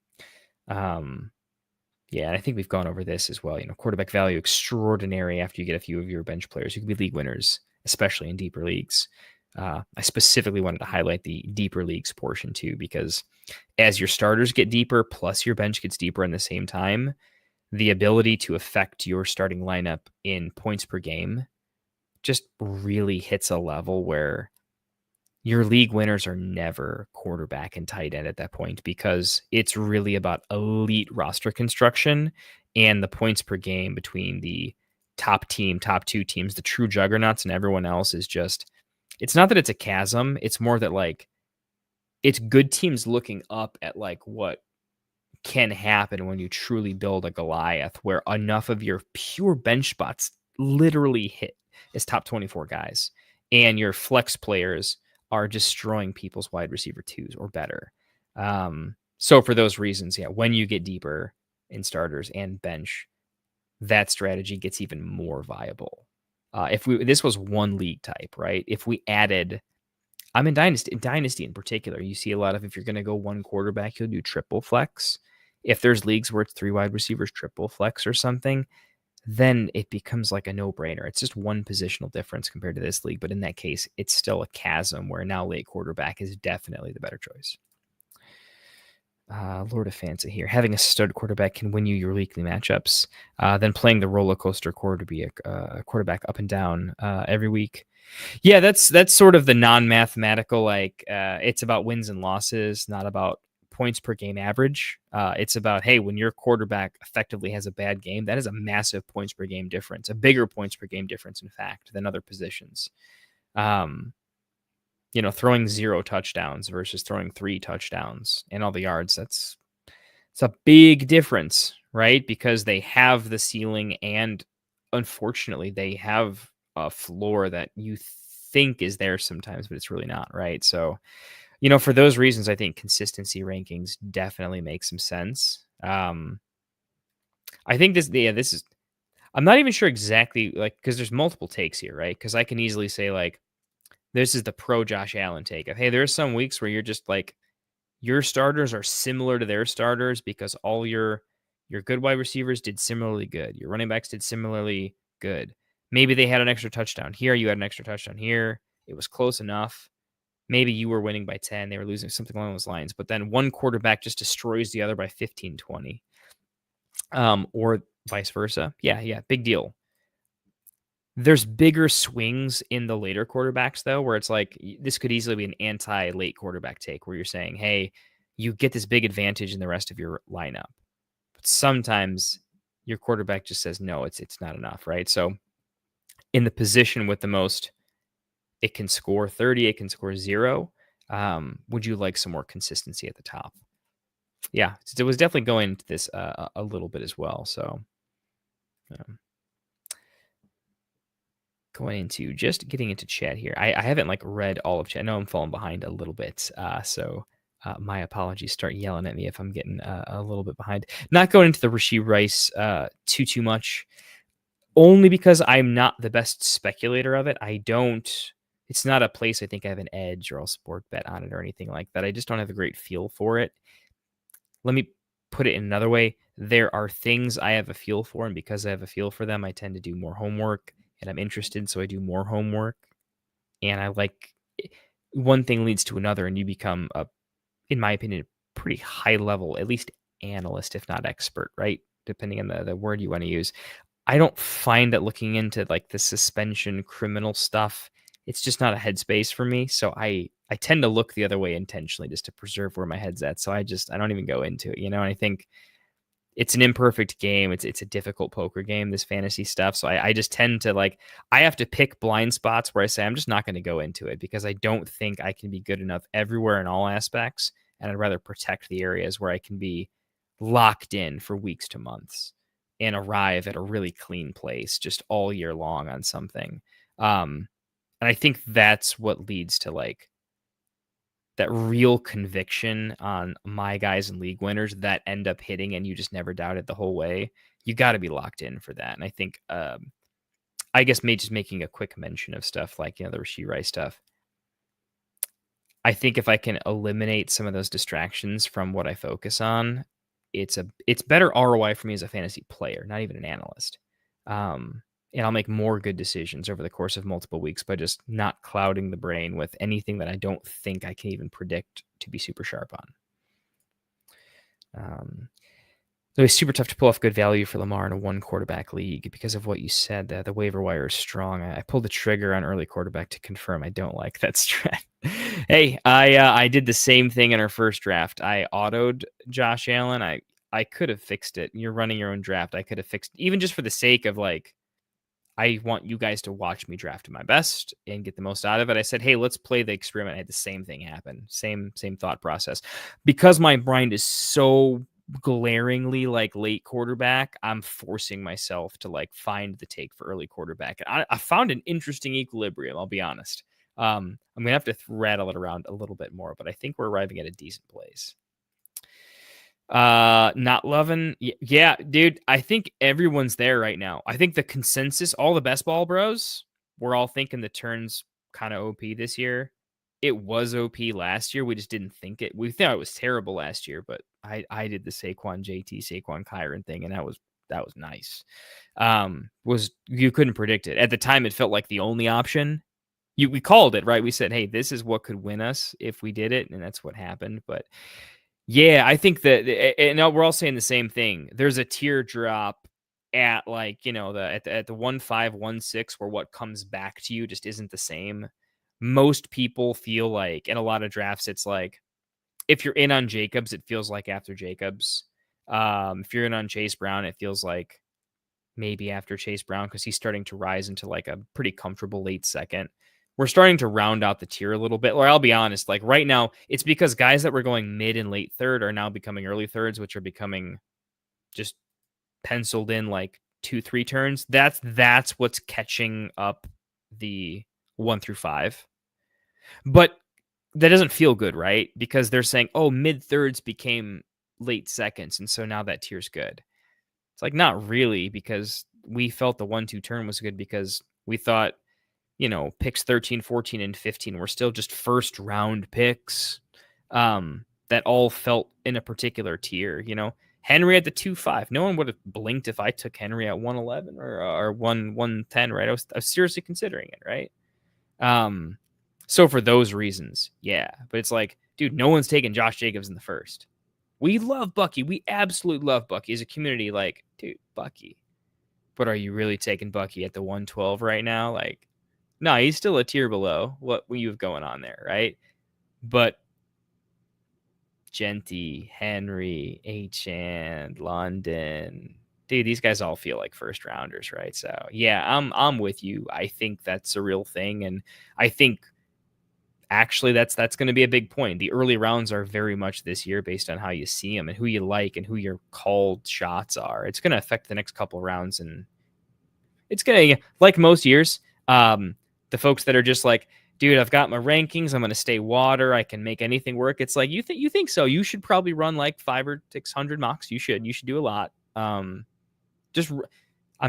Yeah, I think we've gone over this as well. Quarterback value extraordinary after you get a few of your bench players who could be league winners, especially in deeper leagues. I specifically wanted to highlight the deeper leagues portion too, because as your starters get deeper, plus your bench gets deeper in the same time, the ability to affect your starting lineup in points per game just really hits a level where your league winners are never quarterback and tight end at that point, because it's really about elite roster construction, and the points per game between the top two teams, the true juggernauts, and everyone else is just, it's not that it's a chasm. It's more that like it's good teams looking up at like what can happen when you truly build a Goliath, where enough of your pure bench spots literally hit as top 24 guys, and your flex players are destroying people's wide receiver twos or better. So for those reasons, yeah, when you get deeper in starters and bench, that strategy gets even more viable. This was one league type, right? If we added, I'm in dynasty in particular, you see a lot of, if you're going to go one quarterback, you'll do triple flex. If there's leagues where it's 3 wide receivers, triple flex or something, then it becomes like a no-brainer. It's just one positional difference compared to this league. But in that case, it's still a chasm where now late quarterback is definitely the better choice. Lord of Fancy here. Having a stud quarterback can win you your weekly matchups. Then playing the roller coaster to be a quarterback up and down every week. Yeah, that's sort of the non-mathematical, like it's about wins and losses, not about points per game average. It's about, hey, when your quarterback effectively has a bad game, that is a massive points per game difference, a bigger points per game difference, in fact, than other positions. Throwing 0 touchdowns versus throwing 3 touchdowns and all the yards, it's a big difference, right? Because they have the ceiling, and unfortunately they have a floor that you think is there sometimes, but it's really not, right? So For those reasons, I think consistency rankings definitely make some sense. I think this is, I'm not even sure exactly, because there's multiple takes here, right? Because I can easily say, this is the pro Josh Allen take of, hey, there's some weeks where you're just your starters are similar to their starters because all your good wide receivers did similarly good. Your running backs did similarly good. Maybe they had an extra touchdown here. You had an extra touchdown here. It was close enough. Maybe you were winning by 10. They were losing, something along those lines. But then one quarterback just destroys the other by 15, 20. Or vice versa. Yeah, big deal. There's bigger swings in the later quarterbacks, though, where it's this could easily be an anti-late quarterback take where you're saying, hey, you get this big advantage in the rest of your lineup. But sometimes your quarterback just says, no, it's not enough, right? So in the position with the most, it can score 30, it can score 0. Would you like some more consistency at the top? Yeah, it was definitely going into this a little bit as well. So getting into chat here. I haven't read all of chat. I know I'm falling behind a little bit. So my apologies. Start yelling at me if I'm getting a little bit behind. Not going into the Rashee Rice too much, only because I'm not the best speculator of it. It's not a place I think I have an edge or I'll sport bet on it or anything like that. I just don't have a great feel for it. Let me put it in another way. There are things I have a feel for, and because I have a feel for them, I tend to do more homework, and I'm interested, so I do more homework. And one thing leads to another, and you become in my opinion, a pretty high level, at least analyst, if not expert, right? Depending on the word you want to use. I don't find that looking into the suspension criminal stuff, it's just not a headspace for me. So I tend to look the other way intentionally just to preserve where my head's at. So I don't even go into it, and I think it's an imperfect game. It's a difficult poker game, this fantasy stuff. So I just tend to I have to pick blind spots where I say, I'm just not going to go into it because I don't think I can be good enough everywhere in all aspects. And I'd rather protect the areas where I can be locked in for weeks to months and arrive at a really clean place just all year long on something. And I think that's what leads to that real conviction on my guys and league winners that end up hitting and you just never doubt it the whole way. You got to be locked in for that. And I think, I guess just making a quick mention of stuff the Rashee Rice stuff. I think if I can eliminate some of those distractions from what I focus on, it's better ROI for me as a fantasy player, not even an analyst. And I'll make more good decisions over the course of multiple weeks by just not clouding the brain with anything that I don't think I can even predict to be super sharp on. So it's super tough to pull off good value for Lamar in a one quarterback league because of what you said. The waiver wire is strong. I pulled the trigger on early quarterback to confirm I don't like that strat. Hey, I did the same thing in our first draft. I autoed Josh Allen. I could have fixed it. You're running your own draft. I could have fixed it, even just for the sake of I want you guys to watch me draft my best and get the most out of it. I said, hey, let's play the experiment. I had the same thing happen. Same thought process. Because my mind is so glaringly late quarterback, I'm forcing myself to find the take for early quarterback. I found an interesting equilibrium, I'll be honest. I'm going to have to rattle it around a little bit more, but I think we're arriving at a decent place. Not loving. Yeah, dude, I think everyone's there right now. I think the consensus, all the best ball bros, we're all thinking the turn's kind of OP this year. It was OP last year. We just didn't think it. We thought it was terrible last year, but I did the Saquon Kyron thing, and that was nice. You couldn't predict it. At the time, it felt like the only option. We called it, right? We said, hey, this is what could win us if we did it, and that's what happened. But yeah, I think that, and we're all saying the same thing. There's a teardrop at at the 1.5, 1.6, where what comes back to you just isn't the same. Most people feel in a lot of drafts, it's if you're in on Jacobs, it feels like after Jacobs. If you're in on Chase Brown, it feels like maybe after Chase Brown because he's starting to rise into a pretty comfortable late second. We're starting to round out the tier a little bit. Or I'll be honest, right now, it's because guys that were going mid and late third are now becoming early thirds, which are becoming just penciled in 2-3 turns. That's what's catching up the 1 through 5. But that doesn't feel good, right? Because they're saying, oh, mid thirds became late seconds, and so now that tier's good. It's like, not really, because we felt the 1-2 turn was good because we thought, picks 13, 14, and 15 were still just first round picks that all felt in a particular tier. Henry at the 2-5. No one would have blinked if I took Henry at 111 or 110, right? I was seriously considering it, right? So for those reasons, yeah. But it's like, dude, no one's taking Josh Jacobs in the first. We love Bucky. We absolutely love Bucky as a community. Like, dude, Bucky. But are you really taking Bucky at the 112 right now? Like, no, he's still a tier below what you have going on there, right? But Genty, Henry, H-and, London, dude, these guys all feel like first rounders, right? So yeah, I'm with you. I think that's a real thing, and I think actually that's going to be a big point. The early rounds are very much this year based on how you see them and who you like and who your called shots are. It's going to affect the next couple rounds, and it's going to, like most years, the folks that are just like, dude, I've got my rankings, I'm going to stay water, I can make anything work. It's like, you think so? You should probably run like 500 or 600 mocks. You should do a lot. I'm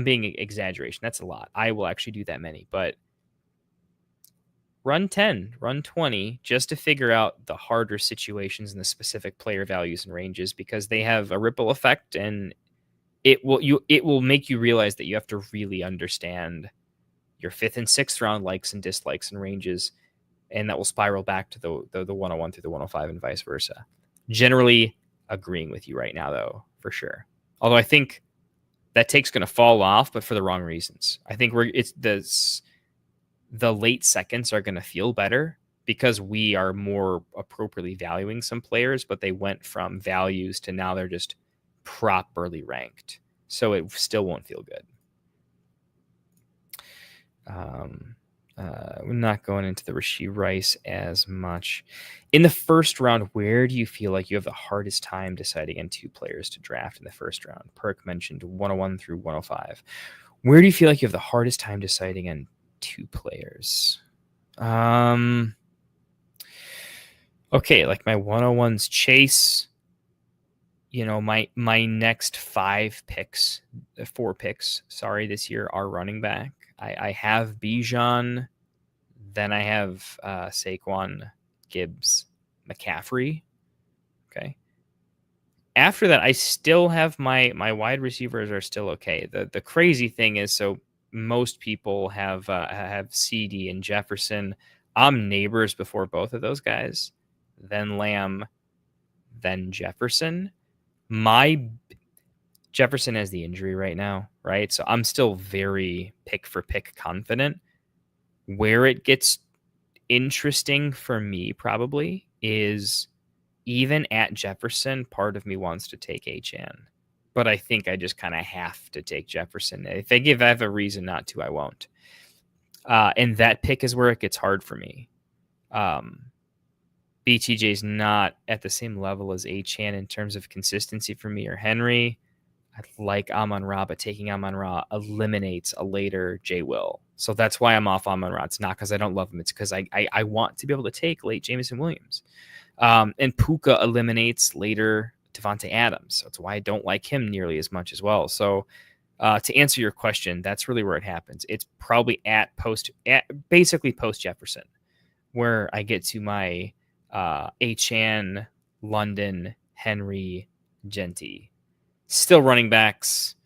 being exaggeration. That's a lot. I will actually do that many, but run 10, run 20, just to figure out the harder situations and the specific player values and ranges, because they have a ripple effect, and it will make you realize that you have to really understand your 5th and 6th round likes and dislikes and ranges, and that will spiral back to the 101 through the 105 and vice versa. Generally agreeing with you right now, though, for sure. Although I think that take's going to fall off, but for the wrong reasons. I think the late seconds are going to feel better because we are more appropriately valuing some players, but they went from values to now they're just properly ranked. So it still won't feel good. We're not going into the Rashee Rice as much. In the first round, where do you feel like you have the hardest time deciding on 2 players to draft in the first round? Perk mentioned 101 through 105. Where do you feel like you have the hardest time deciding on 2 players? Okay, like my 101's Chase. My next 4 picks, this year are running back. I have Bijan, then I have Saquon, Gibbs, McCaffrey. Okay. After that, I still have my wide receivers are still okay. The crazy thing is, so most people have CD and Jefferson. I'm Neighbors before both of those guys, then Lamb, then Jefferson. My Jefferson has the injury right now, right? So I'm still very pick for pick confident. Where it gets interesting for me probably is even at Jefferson, part of me wants to take HN, but I think I just kind of have to take Jefferson. If I have a reason not to, I won't. And that pick is where it gets hard for me. BTJ's not at the same level as HN in terms of consistency for me or Henry. I like Amon-Ra, but taking Amon-Ra eliminates a later J. Will. So that's why I'm off Amon-Ra. It's not because I don't love him. It's because I want to be able to take late Jameson Williams. And Puka eliminates later Devontae Adams. So that's why I don't like him nearly as much as well. So to answer your question, that's really where it happens. It's probably basically post Jefferson, where I get to my Achan, London, Henry, Genty. Still running backs.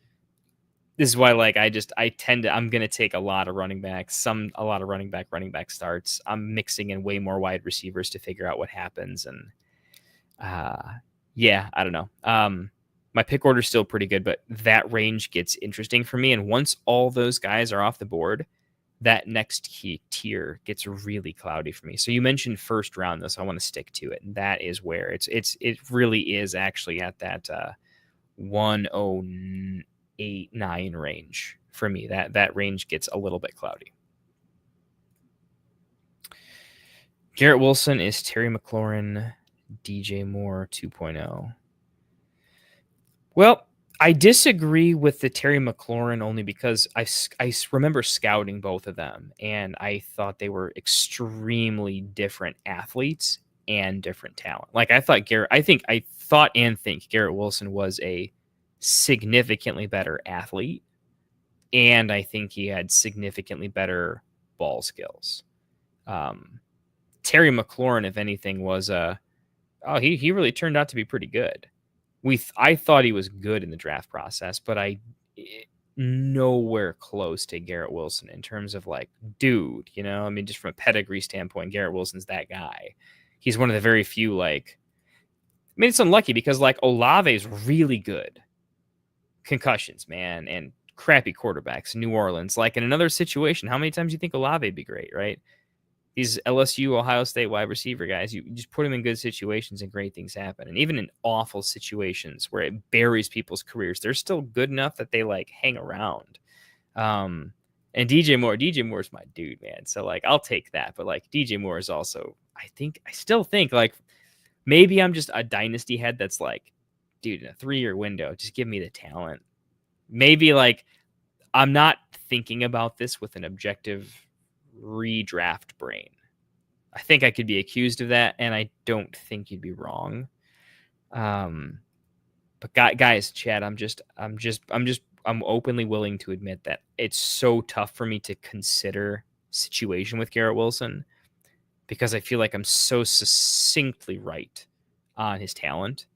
This is why, I'm going to take a lot of running backs, a lot of running back starts. I'm mixing in way more wide receivers to figure out what happens. And I don't know. My pick order is still pretty good, but that range gets interesting for me. And once all those guys are off the board, that next key tier gets really cloudy for me. So you mentioned first round, though, so I want to stick to it. And that is where it really is actually at that 108.9 range for me. That range gets a little bit cloudy. Garrett Wilson is Terry McLaurin, DJ Moore 2.0. Well, I disagree with the Terry McLaurin only because I remember scouting both of them, and I thought they were extremely different athletes and different talent. Like I thought and think Garrett Wilson was a significantly better athlete, and I think he had significantly better ball skills. Terry McLaurin, if anything, was he really turned out to be pretty good. I thought he was good in the draft process, but nowhere close to Garrett Wilson in terms of like, dude, I mean, just from a pedigree standpoint, Garrett Wilson's that guy. He's one of the very few, like, I mean, it's unlucky because like Olave's really good. Concussions, man, and crappy quarterbacks in New Orleans. Like in another situation, how many times do you think Olave would be great, right? These LSU, Ohio State wide receiver guys, you just put them in good situations and great things happen. And even in awful situations where it buries people's careers, they're still good enough that they like hang around. And DJ Moore is my dude, man. So like, I'll take that. But like DJ Moore is also, I still think like maybe I'm just a dynasty head that's like, dude, in a 3-year window, just give me the talent. Maybe like I'm not thinking about this with an objective redraft brain. I think I could be accused of that, and I don't think you'd be wrong. But guys, Chad, I'm openly willing to admit that it's so tough for me to consider situation with Garrett Wilson because I feel like I'm so succinctly right on his talent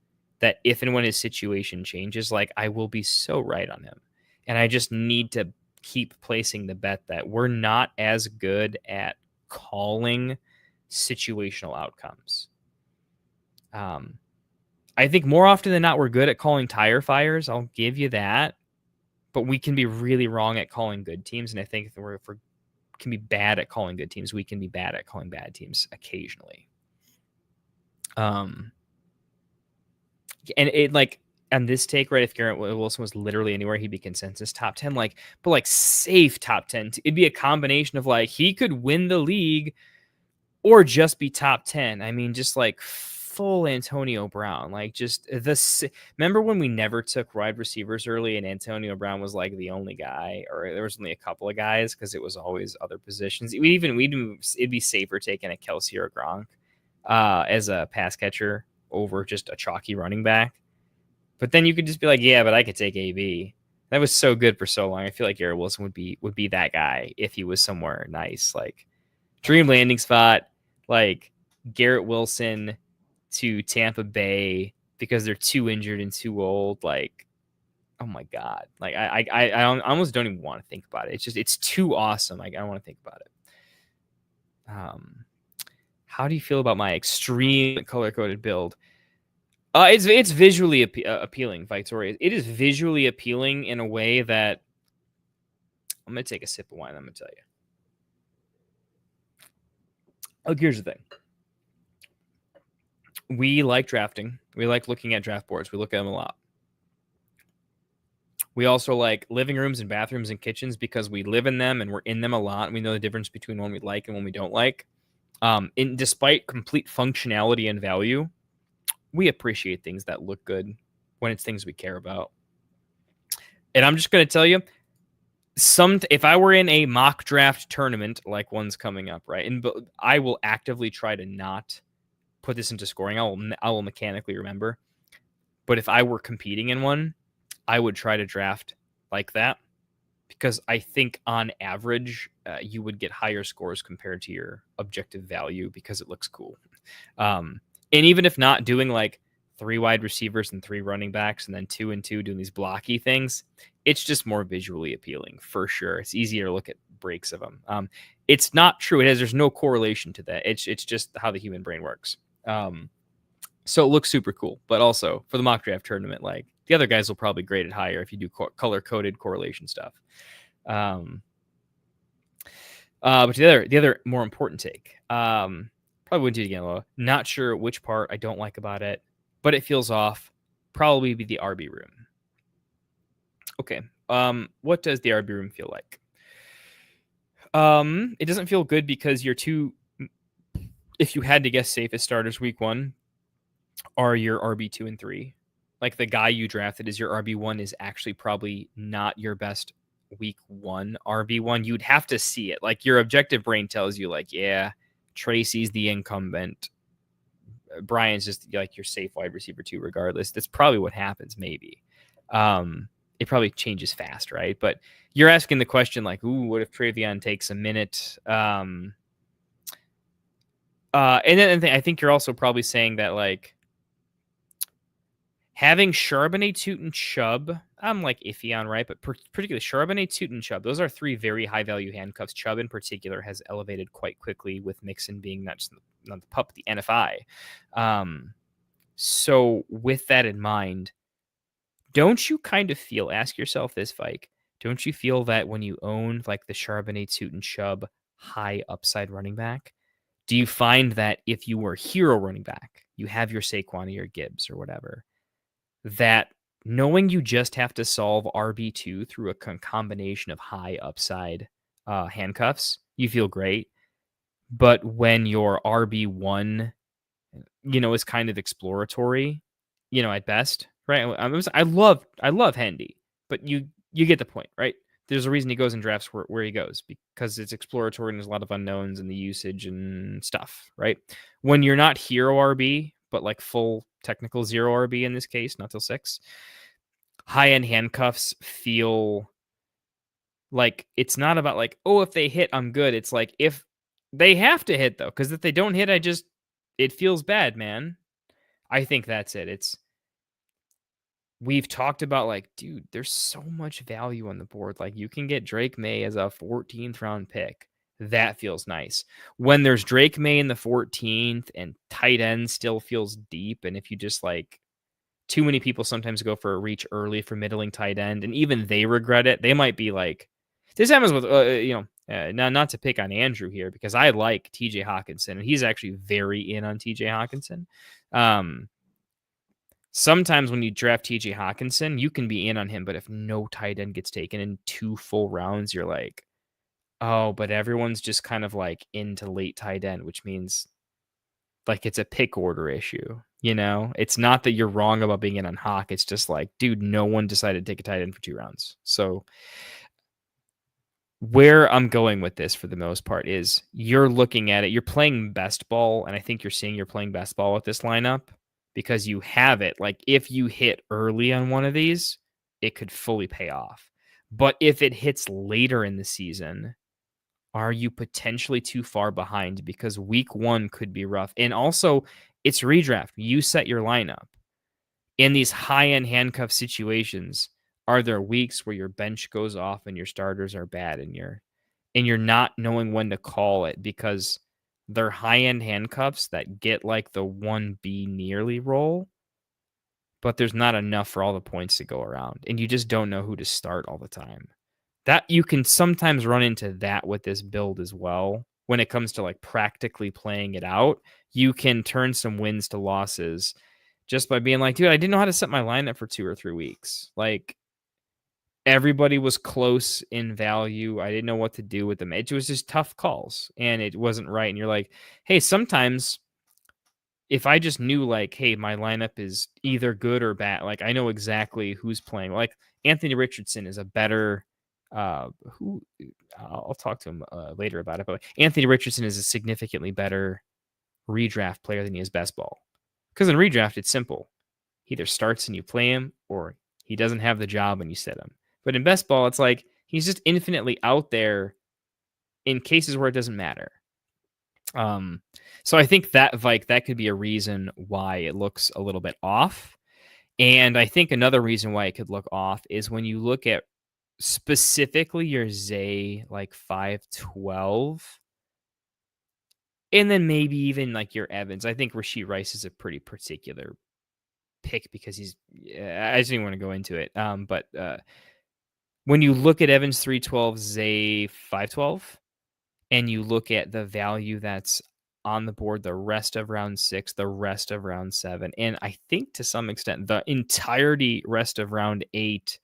that if and when his situation changes, like I will be so right on him. And I just need to keep placing the bet that we're not as good at calling situational outcomes. I think more often than not, we're good at calling tire fires. I'll give you that. But we can be really wrong at calling good teams. And I think if we can be bad at calling good teams, we can be bad at calling bad teams occasionally. And it like, on this take, right, if Garrett Wilson was literally anywhere, he'd be consensus top 10, but like safe top 10. It'd be a combination of like he could win the league or just be top 10. I mean, just like full Antonio Brown, like just remember when we never took wide receivers early and Antonio Brown was like the only guy, or there was only a couple of guys because it was always other positions. It'd be safer taking a Kelsey or a Gronk as a pass catcher over just a chalky running back. But then you could just be like, yeah, but I could take AB. That was so good for so long. I feel like Garrett Wilson would be that guy if he was somewhere nice, like dream landing spot, like Garrett Wilson to Tampa Bay because they're too injured and too old. Like, oh my God, like I almost don't even want to think about it. It's too awesome. Like I don't want to think about it. How do you feel about my extreme color coded build? It's visually appealing, Victoria. It is visually appealing in a way that I'm going to take a sip of wine. I'm going to tell you. Look, here's the thing. We like drafting. We like looking at draft boards. We look at them a lot. We also like living rooms and bathrooms and kitchens because we live in them and we're in them a lot. And we know the difference between one we like and one we don't like. Despite complete functionality and value, we appreciate things that look good when it's things we care about. And I'm just going to tell you, if I were in a mock draft tournament like one's coming up, right, and I will actively try to not put this into scoring. I will mechanically remember. But if I were competing in one, I would try to draft like that because I think on average you would get higher scores compared to your objective value because it looks cool. And even if not doing like 3 wide receivers and 3 running backs and then 2 and 2 doing these blocky things, it's just more visually appealing for sure. It's easier to look at breaks of them. It's not true. There's no correlation to that. It's just how the human brain works. So it looks super cool, but also for the mock draft tournament, like the other guys will probably grade it higher if you do color coded correlation stuff. But the other more important take, probably wouldn't do it again, Loa. Not sure which part I don't like about it, but it feels off. Probably be the RB room. Okay. What does the RB room feel like? It doesn't feel good because if you had to guess safest starters week 1 are your RB 2 and 3. like the guy you drafted as your RB1 is actually probably not your best week 1 RB1. You'd have to see it. Like your objective brain tells you like, yeah, Tracy's the incumbent. Brian's just like your safe wide receiver 2 regardless. That's probably what happens maybe. It probably changes fast, right? But you're asking the question like, ooh, what if Travion takes a minute? And then I think you're also probably saying that like having Charbonnet, Toot, and Chubb, I'm like iffy on, right? But particularly Charbonnet, Toot, and Chubb, those are 3 very high value handcuffs. Chubb in particular has elevated quite quickly with Mixon being not the pup, the NFI. So with that in mind, don't you kind of feel, ask yourself this, Vike, don't you feel that when you own like the Charbonnet, Toot, and Chubb high upside running back, do you find that if you were hero running back, you have your Saquon or your Gibbs or whatever, that knowing you just have to solve RB2 through a combination of high upside handcuffs, you feel great. But when your RB1, is kind of exploratory, at best, right? I love Hendy, but you get the point, right? There's a reason he goes in drafts where he goes, because it's exploratory and there's a lot of unknowns in the usage and stuff, right? When you're not hero RB, but like full technical 0 RB in this case, not till 6, high-end handcuffs feel like it's not about like, oh, if they hit, I'm good. It's like if they have to hit, though, because if they don't hit, it feels bad, man. I think that's it. We've talked about like, dude, there's so much value on the board. Like you can get Drake May as a 14th round pick. That feels nice. When there's Drake May in the 14th and tight end still feels deep. And if you just like, too many people sometimes go for a reach early for middling tight end, and even they regret it. They might be like, this happens with, not to pick on Andrew here, because I like TJ Hawkinson and he's actually very in on TJ Hawkinson. Sometimes when you draft TJ Hawkinson, you can be in on him, but if no tight end gets taken in 2 full rounds, you're like, oh, but everyone's just kind of like into late tight end, which means like it's a pick order issue. It's not that you're wrong about being in on Hawk. It's just like, dude, no one decided to take a tight end for 2 rounds. So where I'm going with this for the most part is you're looking at it, you're playing best ball, and I think you're seeing you're playing best ball with this lineup because you have it. Like if you hit early on one of these, it could fully pay off. But if it hits later in the season, are you potentially too far behind? Because week 1 could be rough. And also, it's redraft. You set your lineup. In these high-end handcuff situations, are there weeks where your bench goes off and your starters are bad and you're not knowing when to call it because they're high-end handcuffs that get like the 1B nearly roll, but there's not enough for all the points to go around, and you just don't know who to start all the time. That you can sometimes run into that with this build as well. When it comes to like practically playing it out, you can turn some wins to losses just by being like, dude, I didn't know how to set my lineup for 2 or 3 weeks. Like everybody was close in value. I didn't know what to do with them. It was just tough calls and it wasn't right. And you're like, hey, sometimes if I just knew like, hey, my lineup is either good or bad, like I know exactly who's playing. Like Anthony Richardson is a better I'll talk to him later about it, but Anthony Richardson is a significantly better redraft player than he is best ball. Because in redraft, it's simple. He either starts and you play him, or he doesn't have the job and you sit him. But in best ball, it's like he's just infinitely out there in cases where it doesn't matter. So I think that Vike, that could be a reason why it looks a little bit off. And I think another reason why it could look off is when you look at specifically your Zay like 512, and then maybe even like your Evans. I think Rashee Rice is a pretty particular pick because I just didn't want to go into it. But when you look at Evans 312, Zay 512, and you look at the value that's on the board the rest of round 6, the rest of round 7, and I think to some extent the entirety rest of round 8,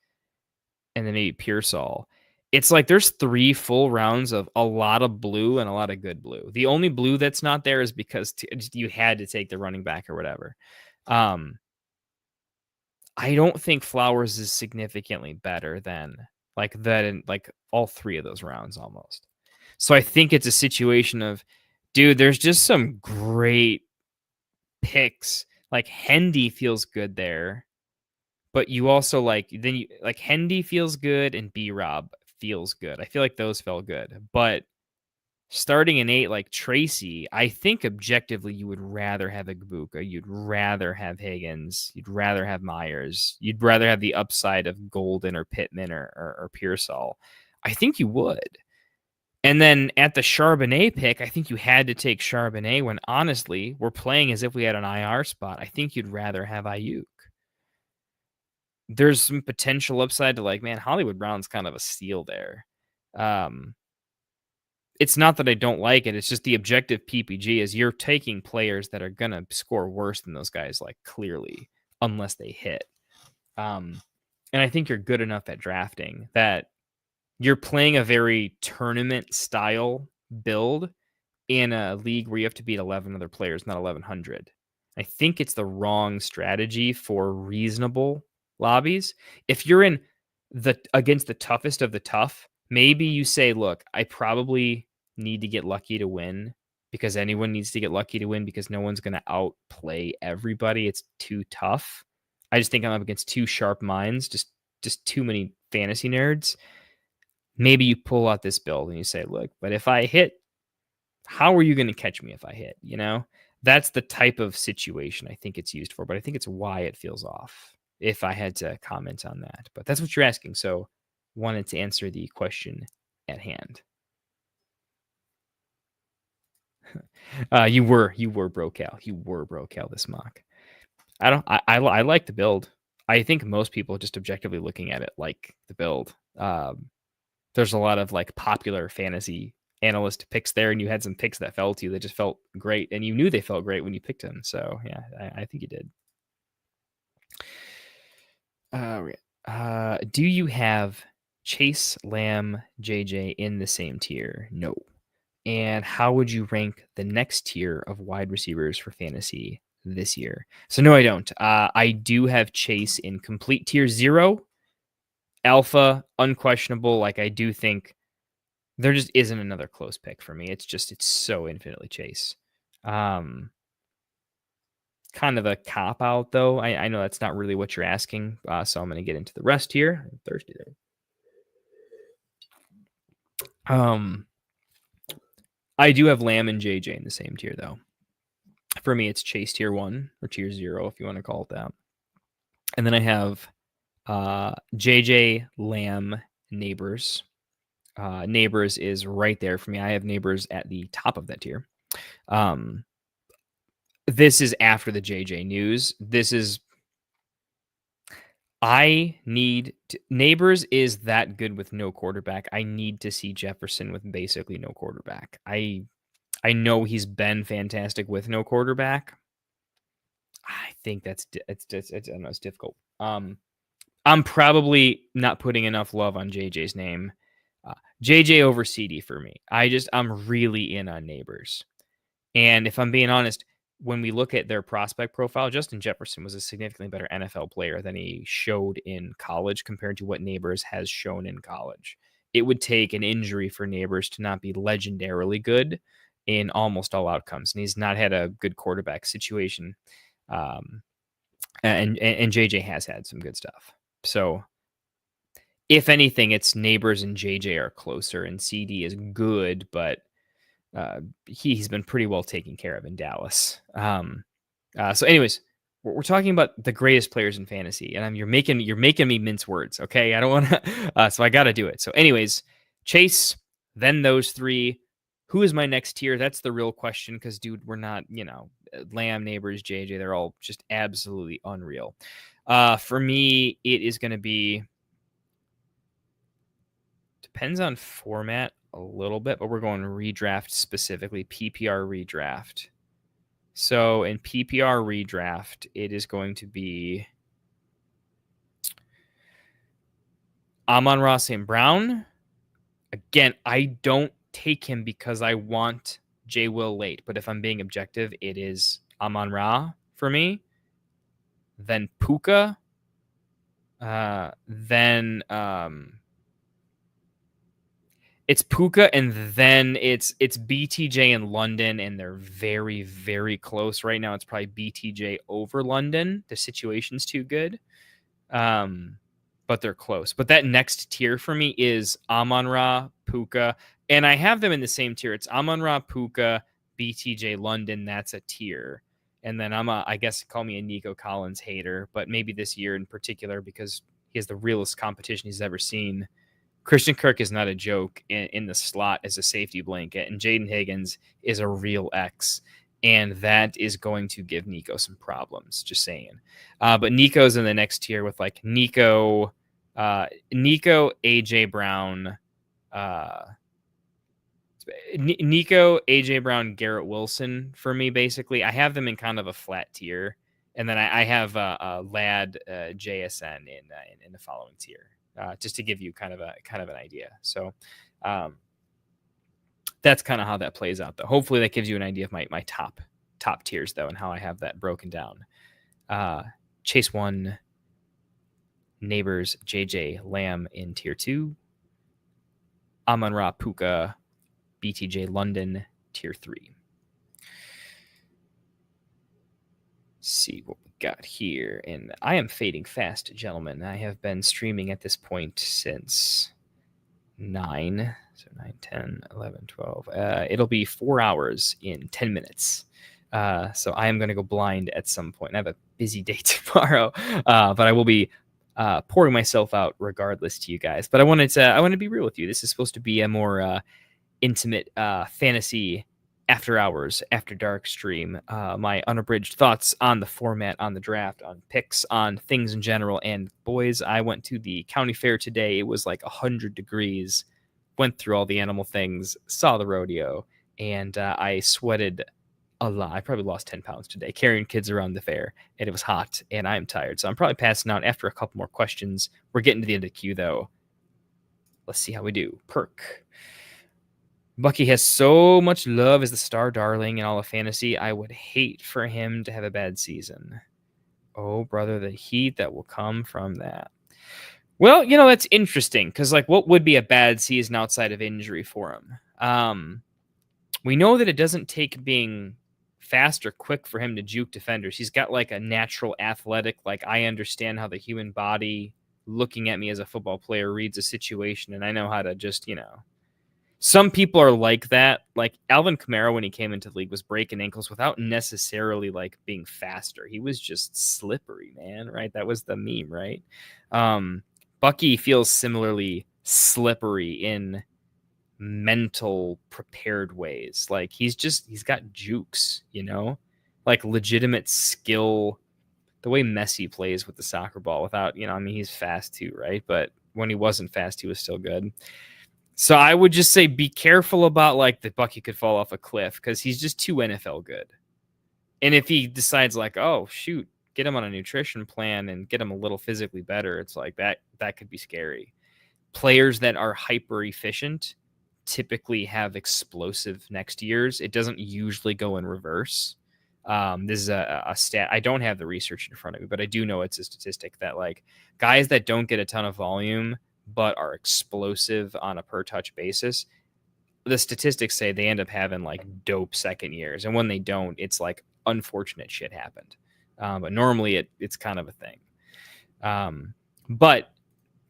and then maybe Pearsall. It's like there's 3 full rounds of a lot of blue and a lot of good blue. The only blue that's not there is because you had to take the running back or whatever. I don't think Flowers is significantly better than like that in like all three of those rounds almost. So I think it's a situation of, dude, there's just some great picks. Like Hendy feels good there, but you also like then you like Hendy feels good and B Rob feels good. I feel like those felt good, but starting an 8 like Tracy, I think objectively you would rather have Igbuka, you'd rather have Higgins, you'd rather have Myers, you'd rather have the upside of Golden or Pittman or Pearsall. I think you would. And then at the Charbonnet pick, I think you had to take Charbonnet when honestly, we're playing as if we had an IR spot. I think you'd rather have Ayuk. There's some potential upside to like, man, Hollywood Brown's kind of a steal there. It's not that I don't like it. It's just the objective PPG is you're taking players that are going to score worse than those guys, like clearly, unless they hit. And I think you're good enough at drafting that you're playing a very tournament style build in a league where you have to beat 11 other players, not 1,100. I think it's the wrong strategy for reasonable lobbies. If you're in against the toughest of the tough, maybe you say, look, I probably need to get lucky to win because anyone needs to get lucky to win because no one's going to outplay everybody. It's too tough. I just think I'm up against two sharp minds, just too many fantasy nerds. Maybe you pull out this build and you say, look, but if I hit, how are you going to catch me if I hit? You know, that's the type of situation I think it's used for, but I think it's why it feels off if I had to comment on that. But that's what you're asking. So wanted to answer the question at hand. You were Brocal. You were Brocal this mock. I like the build. I think most people just objectively looking at it like the build. There's a lot of like popular fantasy analyst picks there, and you had some picks that fell to you that just felt great, and you knew they felt great when you picked them. So yeah, I think you did. Do you have Chase, Lamb, JJ in the same tier? No. And how would you rank the next tier of wide receivers for fantasy this year? So no, I don't. I do have Chase in complete tier 0. Alpha, unquestionable. Like I do think there just isn't another close pick for me. It's so infinitely Chase. Kind of a cop out though. I know that's not really what you're asking. So I'm going to get into the rest here. I'm thirsty there. I do have Lamb and JJ in the same tier though. For me, it's Chase tier 1 or tier 0, if you want to call it that. And then I have JJ, Lamb, Neighbors. Neighbors is right there for me. I have Neighbors at the top of that tier. This is after the JJ news. Neighbors is that good with no quarterback. I need to see Jefferson with basically no quarterback. I know he's been fantastic with no quarterback. I think it's difficult. I'm probably not putting enough love on JJ's name. JJ over CD for me. I'm really in on Neighbors. And if I'm being honest, when we look at their prospect profile, Justin Jefferson was a significantly better NFL player than he showed in college compared to what Neighbors has shown in college. It would take an injury for Neighbors to not be legendarily good in almost all outcomes. And he's not had a good quarterback situation. And JJ has had some good stuff. So if anything, it's Neighbors and JJ are closer, and CD is good, but he's been pretty well taken care of in Dallas. So anyways, we're talking about the greatest players in fantasy, and you're making me mince words. Okay. I don't want to, so I got to do it. So anyways, Chase, then those 3, who is my next tier? That's the real question. Cause dude, we're not, Lamb, Neighbors, JJ, they're all just absolutely unreal. For me, it is going to be, depends on format a little bit, but we're going redraft specifically, PPR redraft. So in PPR redraft, it is going to be Amon-Ra St. Brown. Again, I don't take him because I want J. Will late, but if I'm being objective, it is Amon-Ra for me. Then Puka, Then it's Puka, and then it's BTJ in London, and they're very, very close right now. It's probably BTJ over London. The situation's too good. But they're close. But that next tier for me is Amon-Ra, Puka, and I have them in the same tier. It's Amon-Ra, Puka, BTJ, London. That's a tier. And then I guess call me a Nico Collins hater, but maybe this year in particular because he has the realest competition he's ever seen. Christian Kirk is not a joke in the slot as a safety blanket, and Jaden Higgins is a real X, and that is going to give Nico some problems, just saying. But Nico's in the next tier with like Nico, AJ Brown, Nico, AJ Brown, Garrett Wilson for me, basically. I have them in kind of a flat tier, and then I have Lad, JSN in the following tier. Just to give you kind of an idea. So that's kind of how that plays out, though. Hopefully that gives you an idea of my top tiers, though, and how I have that broken down. Chase 1, Neighbors, JJ, Lamb in tier 2. Amon-Ra, Puka, BTJ, London, tier 3. See what we got here. And I am fading fast, gentlemen. I have been streaming at this point since 9. So 9, 10, 11, 12. It'll be 4 hours in 10 minutes. So I am going to go blind at some point. I have a busy day tomorrow, but I will be pouring myself out regardless to you guys. But I wanted to be real with you. This is supposed to be a more intimate fantasy after hours, after dark stream, my unabridged thoughts on the format, on the draft, on picks, on things in general. And boys, I went to the county fair today. It was like 100 degrees, went through all the animal things, saw the rodeo, and I sweated a lot. I probably lost 10 pounds today carrying kids around the fair, and it was hot, and I'm tired. So I'm probably passing out after a couple more questions. We're getting to the end of the queue, though. Let's see how we do. Perk. Bucky has so much love as the star darling in all of fantasy. I would hate for him to have a bad season. Oh, brother, the heat that will come from that. Well, that's interesting because, what would be a bad season outside of injury for him? We know that it doesn't take being fast or quick for him to juke defenders. He's got, a natural athletic, I understand how the human body, looking at me as a football player, reads a situation, and I know how to just, Some people are like that. Like Alvin Kamara, when he came into the league, was breaking ankles without necessarily being faster. He was just slippery, man. Right? That was the meme, right? Bucky feels similarly slippery in mental prepared ways. He's got jukes, legitimate skill. The way Messi plays with the soccer ball without, he's fast too, right? But when he wasn't fast, he was still good. So I would just say be careful about that Bucky could fall off a cliff because he's just too NFL good. And if he decides oh shoot, get him on a nutrition plan and get him a little physically better, it's that could be scary. Players that are hyper efficient typically have explosive next years. It doesn't usually go in reverse. This is a stat. I don't have the research in front of me, but I do know it's a statistic that guys that don't get a ton of volume but are explosive on a per touch basis, the statistics say they end up having dope second years. And when they don't, it's unfortunate shit happened. But normally it's kind of a thing. But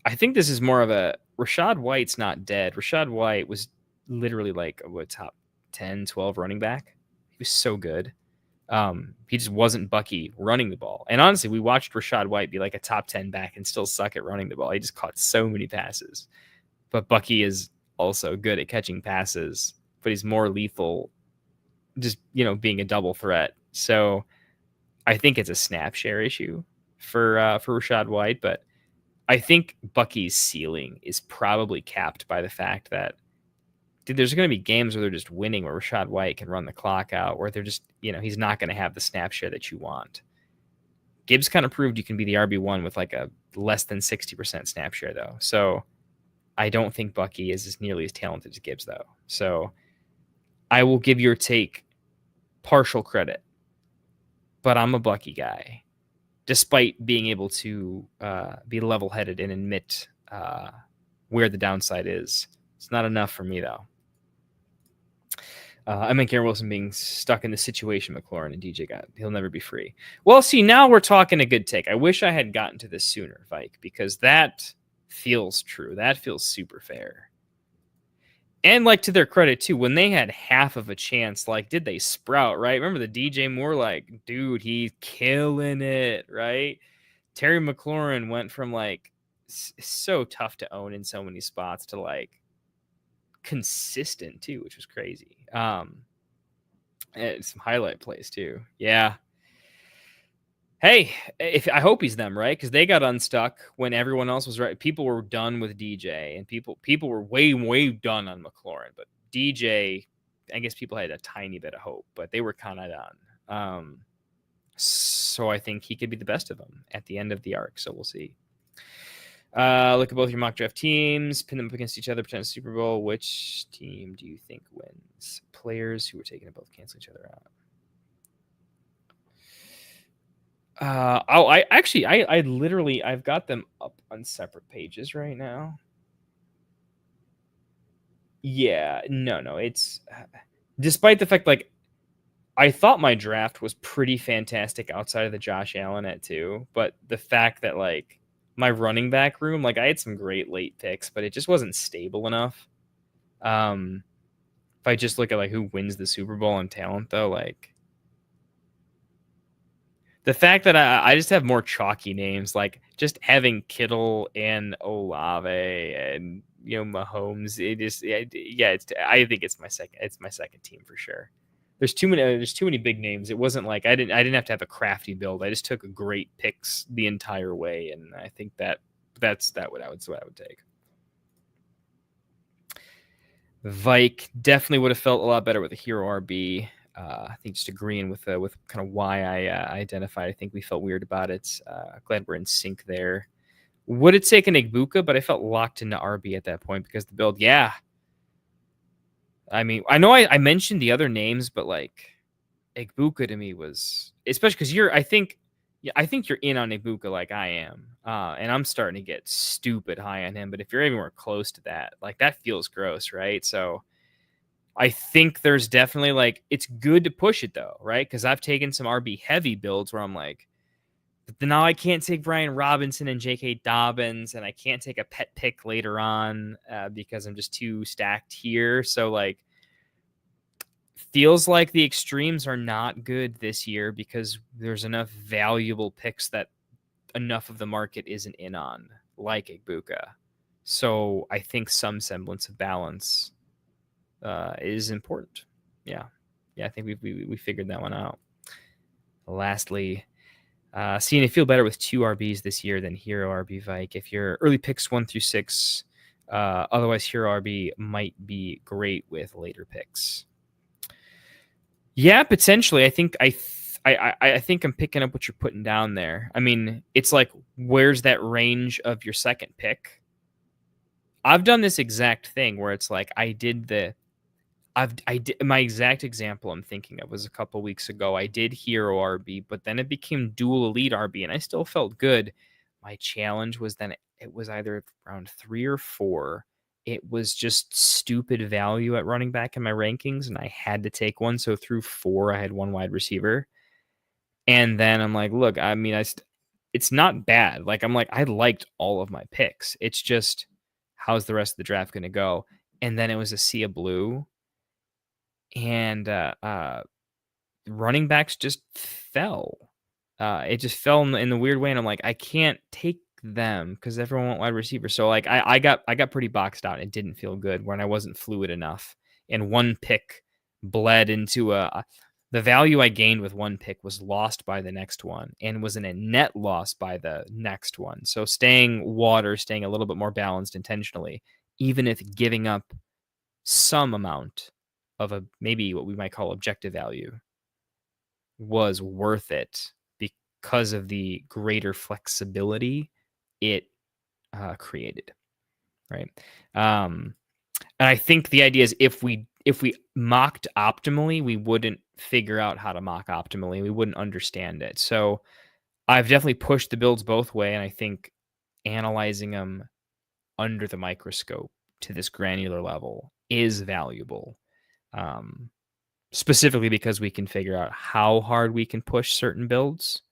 I think this is more of a Rachaad White's not dead. Rachaad White was literally a top 10, 12 running back. He was so good. He just wasn't Bucky running the ball. And honestly, we watched Rachaad White be a top 10 back and still suck at running the ball. He just caught so many passes. But Bucky is also good at catching passes, but he's more lethal just, being a double threat. So I think it's a snap share issue for Rachaad White, but I think Bucky's ceiling is probably capped by the fact that there's going to be games where they're just winning, where Rachaad White can run the clock out, where they're just, he's not going to have the snap share that you want. Gibbs kind of proved you can be the RB1 with a less than 60% snap share, though. So I don't think Bucky is nearly as talented as Gibbs, though. So I will give your take partial credit, but I'm a Bucky guy. despite being able to be level-headed and admit where the downside is. It's not enough for me, though. I mean, Garrett Wilson being stuck in the situation McLaurin and DJ got. He'll never be free. Well, see, now we're talking a good take. I wish I had gotten to this sooner, Vike, because that feels true. That feels super fair. And, like, to their credit, too, when they had half of a chance, like, did they sprout, right? Remember the DJ Moore, like, dude, he's killing it, right? Terry McLaurin went from, like, so tough to own in so many spots to, like, consistent, too, which was crazy. And some highlight plays, too. Yeah. Hey, I hope he's them, right? Because they got unstuck when everyone else was right. People were done with DJ, and people were way done on McLaurin. But DJ, I guess people had a tiny bit of hope, but they were kind of done. So I think he could be the best of them at the end of the arc. So we'll see. Look at both your mock draft teams, pin them up against each other, pretend it's Super Bowl. Which team do you think wins? Players who were taken to both cancel each other out. I literally, I've got them up on separate pages right now. Yeah, no, it's despite the fact, like, I thought my draft was pretty fantastic outside of the Josh Allen at 2, but the fact that, like, my running back room, like, I had some great late picks, but it just wasn't stable enough. If I just look at, like, who wins the Super Bowl on talent, though, like, the fact that I just have more chalky names, like just having Kittle and Olave and, you know, Mahomes, I think it's my second team for sure. There's too many big names. It wasn't like I didn't have to have a crafty build. I just took great picks the entire way, and I think that's what I would take. Vike definitely would have felt a lot better with a hero RB. I think just agreeing with kind of why I identified. I think we felt weird about it. Glad we're in sync there. Would have taken Igbuka, but I felt locked into RB at that point because the build, yeah. I mean, I know I mentioned the other names, but like Igbuka to me was, especially because I think you're in on Igbuka like I am, and I'm starting to get stupid high on him. But if you're anywhere close to that, like that feels gross, right? So I think there's definitely, like, it's good to push it though, right? Because I've taken some RB heavy builds where I'm like, now I can't take Brian Robinson and J.K. Dobbins, and I can't take a pet pick later on because I'm just too stacked here. So, like, feels like the extremes are not good this year because there's enough valuable picks that enough of the market isn't in on, like Igbuka. So I think some semblance of balance is important. Yeah, I think we figured that one out. Lastly, seeing it feel better with 2 RBs this year than Hero RB Vike. If your early picks 1 through 6, otherwise Hero RB might be great with later picks. Yeah, potentially. I think I think I'm picking up what you're putting down there. I mean, it's like, where's that range of your second pick? I've done this exact thing where it's like I did my exact example I'm thinking of was a couple weeks ago. I did Hero RB, but then it became Dual Elite RB, and I still felt good. My challenge was then it was either around 3 or 4. It was just stupid value at running back in my rankings, and I had to take one. So through 4, I had 1 wide receiver. And then I'm like, look, I mean, it's not bad. Like, I'm like, I liked all of my picks. It's just, how's the rest of the draft going to go? And then it was a sea of blue. And running backs just fell. It just fell in the weird way, and I'm like, I can't take them because everyone went wide receiver. So like, I got pretty boxed out. It didn't feel good when I wasn't fluid enough, and 1 pick bled into the value I gained with 1 pick was lost by the next one, and was in a net loss by the next one. So staying a little bit more balanced intentionally, even if giving up some amount of maybe what we might call objective value, was worth it because of the greater flexibility it created, right? And I think the idea is if we mocked optimally, we wouldn't figure out how to mock optimally. We wouldn't understand it. So I've definitely pushed the builds both way, and I think analyzing them under the microscope to this granular level is valuable. Um, Specifically because we can figure out how hard we can push certain builds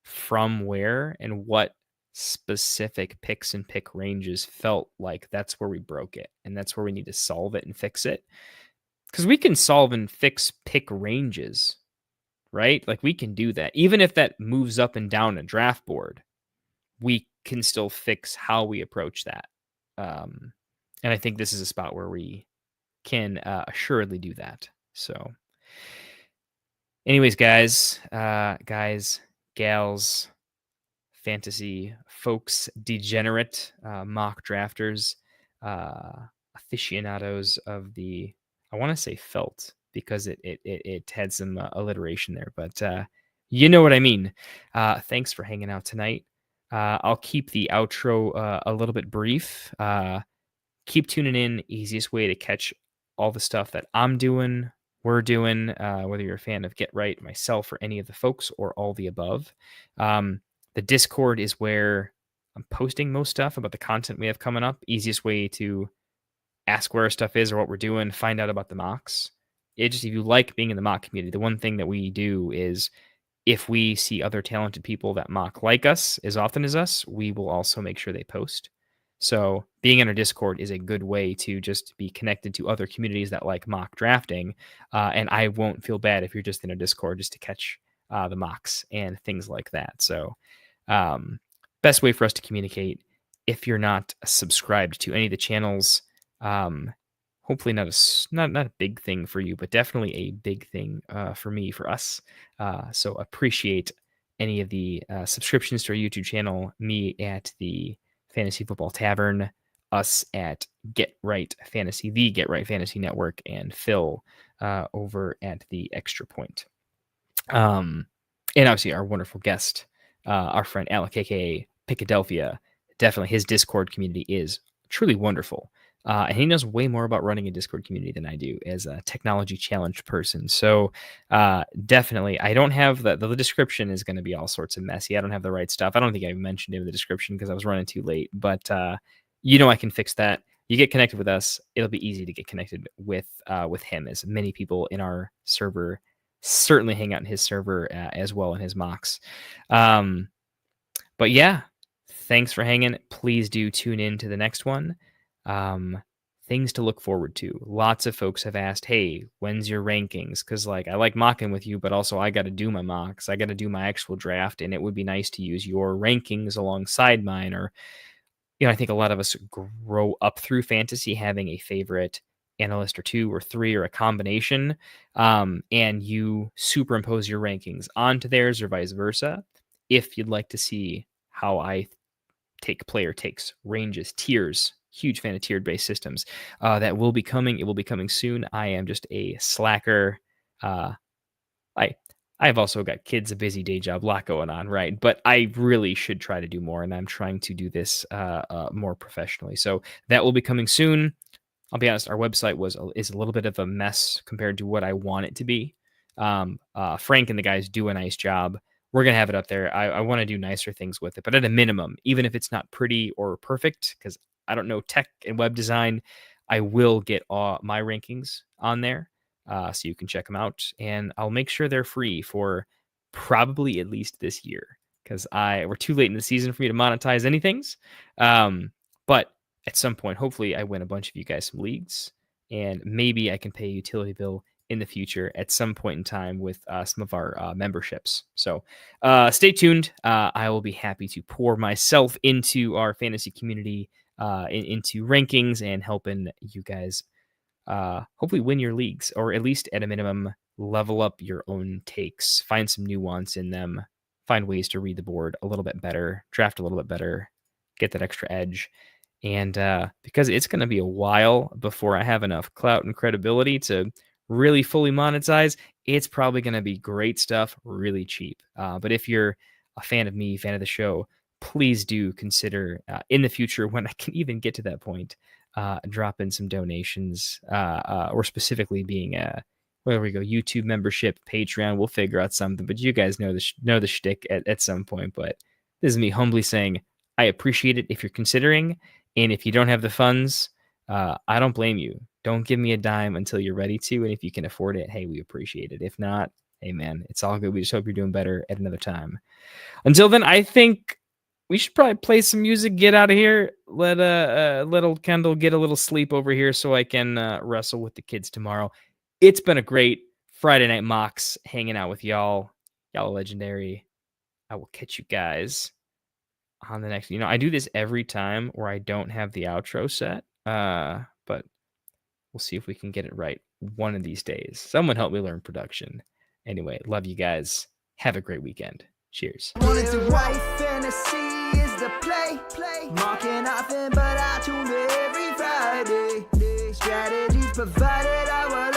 from where and what specific picks and pick ranges felt like that's where we broke it, and that's where we need to solve it and fix it. Because we can solve and fix pick ranges, right? Like we can do that. Even if that moves up and down a draft board, we can still fix how we approach that. And I think this is a spot where we can assuredly do that. So, anyways, guys, gals, fantasy folks, degenerate mock drafters, aficionados of the, I want to say felt because it had some alliteration there, but you know what I mean. Thanks for hanging out tonight. I'll keep the outro a little bit brief. Keep tuning in. Easiest way to catch all the stuff that I'm doing, we're doing, whether you're a fan of Get Right, myself, or any of the folks, or all the above. The Discord is where I'm posting most stuff about the content we have coming up. Easiest way to ask where our stuff is or what we're doing, find out about the mocks. If you like being in the mock community, the one thing that we do is if we see other talented people that mock like us as often as us, we will also make sure they post. So being in our Discord is a good way to just be connected to other communities that like mock drafting. And I won't feel bad if you're just in a Discord just to catch the mocks and things like that. So best way for us to communicate, if you're not subscribed to any of the channels, hopefully not a big thing for you, but definitely a big thing for me, for us. So appreciate any of the subscriptions to our YouTube channel, me at the Fantasy Football Tavern, us at Get Right Fantasy, the Get Right Fantasy Network, and Phil over at the Extra Point. And obviously our wonderful guest, our friend Alec, aka Picadelphia. Definitely his Discord community is truly wonderful. And he knows way more about running a Discord community than I do as a technology challenged person. So definitely, I don't have the description is going to be all sorts of messy. I don't have the right stuff. I don't think I mentioned it in the description because I was running too late, but I can fix that. You get connected with us. It'll be easy to get connected with him, as many people in our server certainly hang out in his server as well in his mocks. But yeah, thanks for hanging. Please do tune in to the next one. Things to look forward to. Lots of folks have asked, hey, when's your rankings? Because I like mocking with you, but also I got to do my mocks. I got to do my actual draft, and it would be nice to use your rankings alongside mine. Or, I think a lot of us grow up through fantasy having a favorite analyst or two or three or a combination, and you superimpose your rankings onto theirs or vice versa. If you'd like to see how I take player takes, ranges, tiers, huge fan of tiered based systems, that will be coming. It will be coming soon. I am just a slacker. I've also got kids, a busy day job, a lot going on, right? But I really should try to do more, and I'm trying to do this more professionally. So that will be coming soon. I'll be honest, our website is a little bit of a mess compared to what I want it to be. Frank and the guys do a nice job. We're going to have it up there. I want to do nicer things with it, but at a minimum, even if it's not pretty or perfect, because I don't know tech and web design, I will get all my rankings on there so you can check them out. And I'll make sure they're free for probably at least this year, because we're too late in the season for me to monetize anything. But at some point, hopefully I win a bunch of you guys some leagues, and maybe I can pay a utility bill in the future at some point in time with some of our memberships. So stay tuned. I will be happy to pour myself into our fantasy community, into rankings, and helping you guys hopefully win your leagues, or at least at a minimum level up your own takes, find some nuance in them, find ways to read the board a little bit better, draft a little bit better, get that extra edge. And because it's going to be a while before I have enough clout and credibility to really fully monetize, it's probably going to be great stuff, really cheap. But if you're a fan of me, fan of the show, please do consider in the future, when I can even get to that point, drop in some donations, or specifically being where we go, YouTube membership, Patreon. We'll figure out something, but you guys know the shtick at some point. But this is me humbly saying I appreciate it if you're considering, and if you don't have the funds, I don't blame you. Don't give me a dime until you're ready to, and if you can afford it, hey, we appreciate it. If not, hey man, it's all good. We just hope you're doing better at another time. Until then, I think we should probably play some music, get out of here, let little Kendall get a little sleep over here so I can wrestle with the kids tomorrow. It's been a great Friday Night Mocks hanging out with y'all. Y'all are legendary. I will catch you guys on the next. I do this every time where I don't have the outro set, but we'll see if we can get it right one of these days. Someone help me learn production. Anyway, love you guys. Have a great weekend. Cheers. Wanted to write fantasy is the play. Marking nothing but I tune every Friday. Strategies provided, I was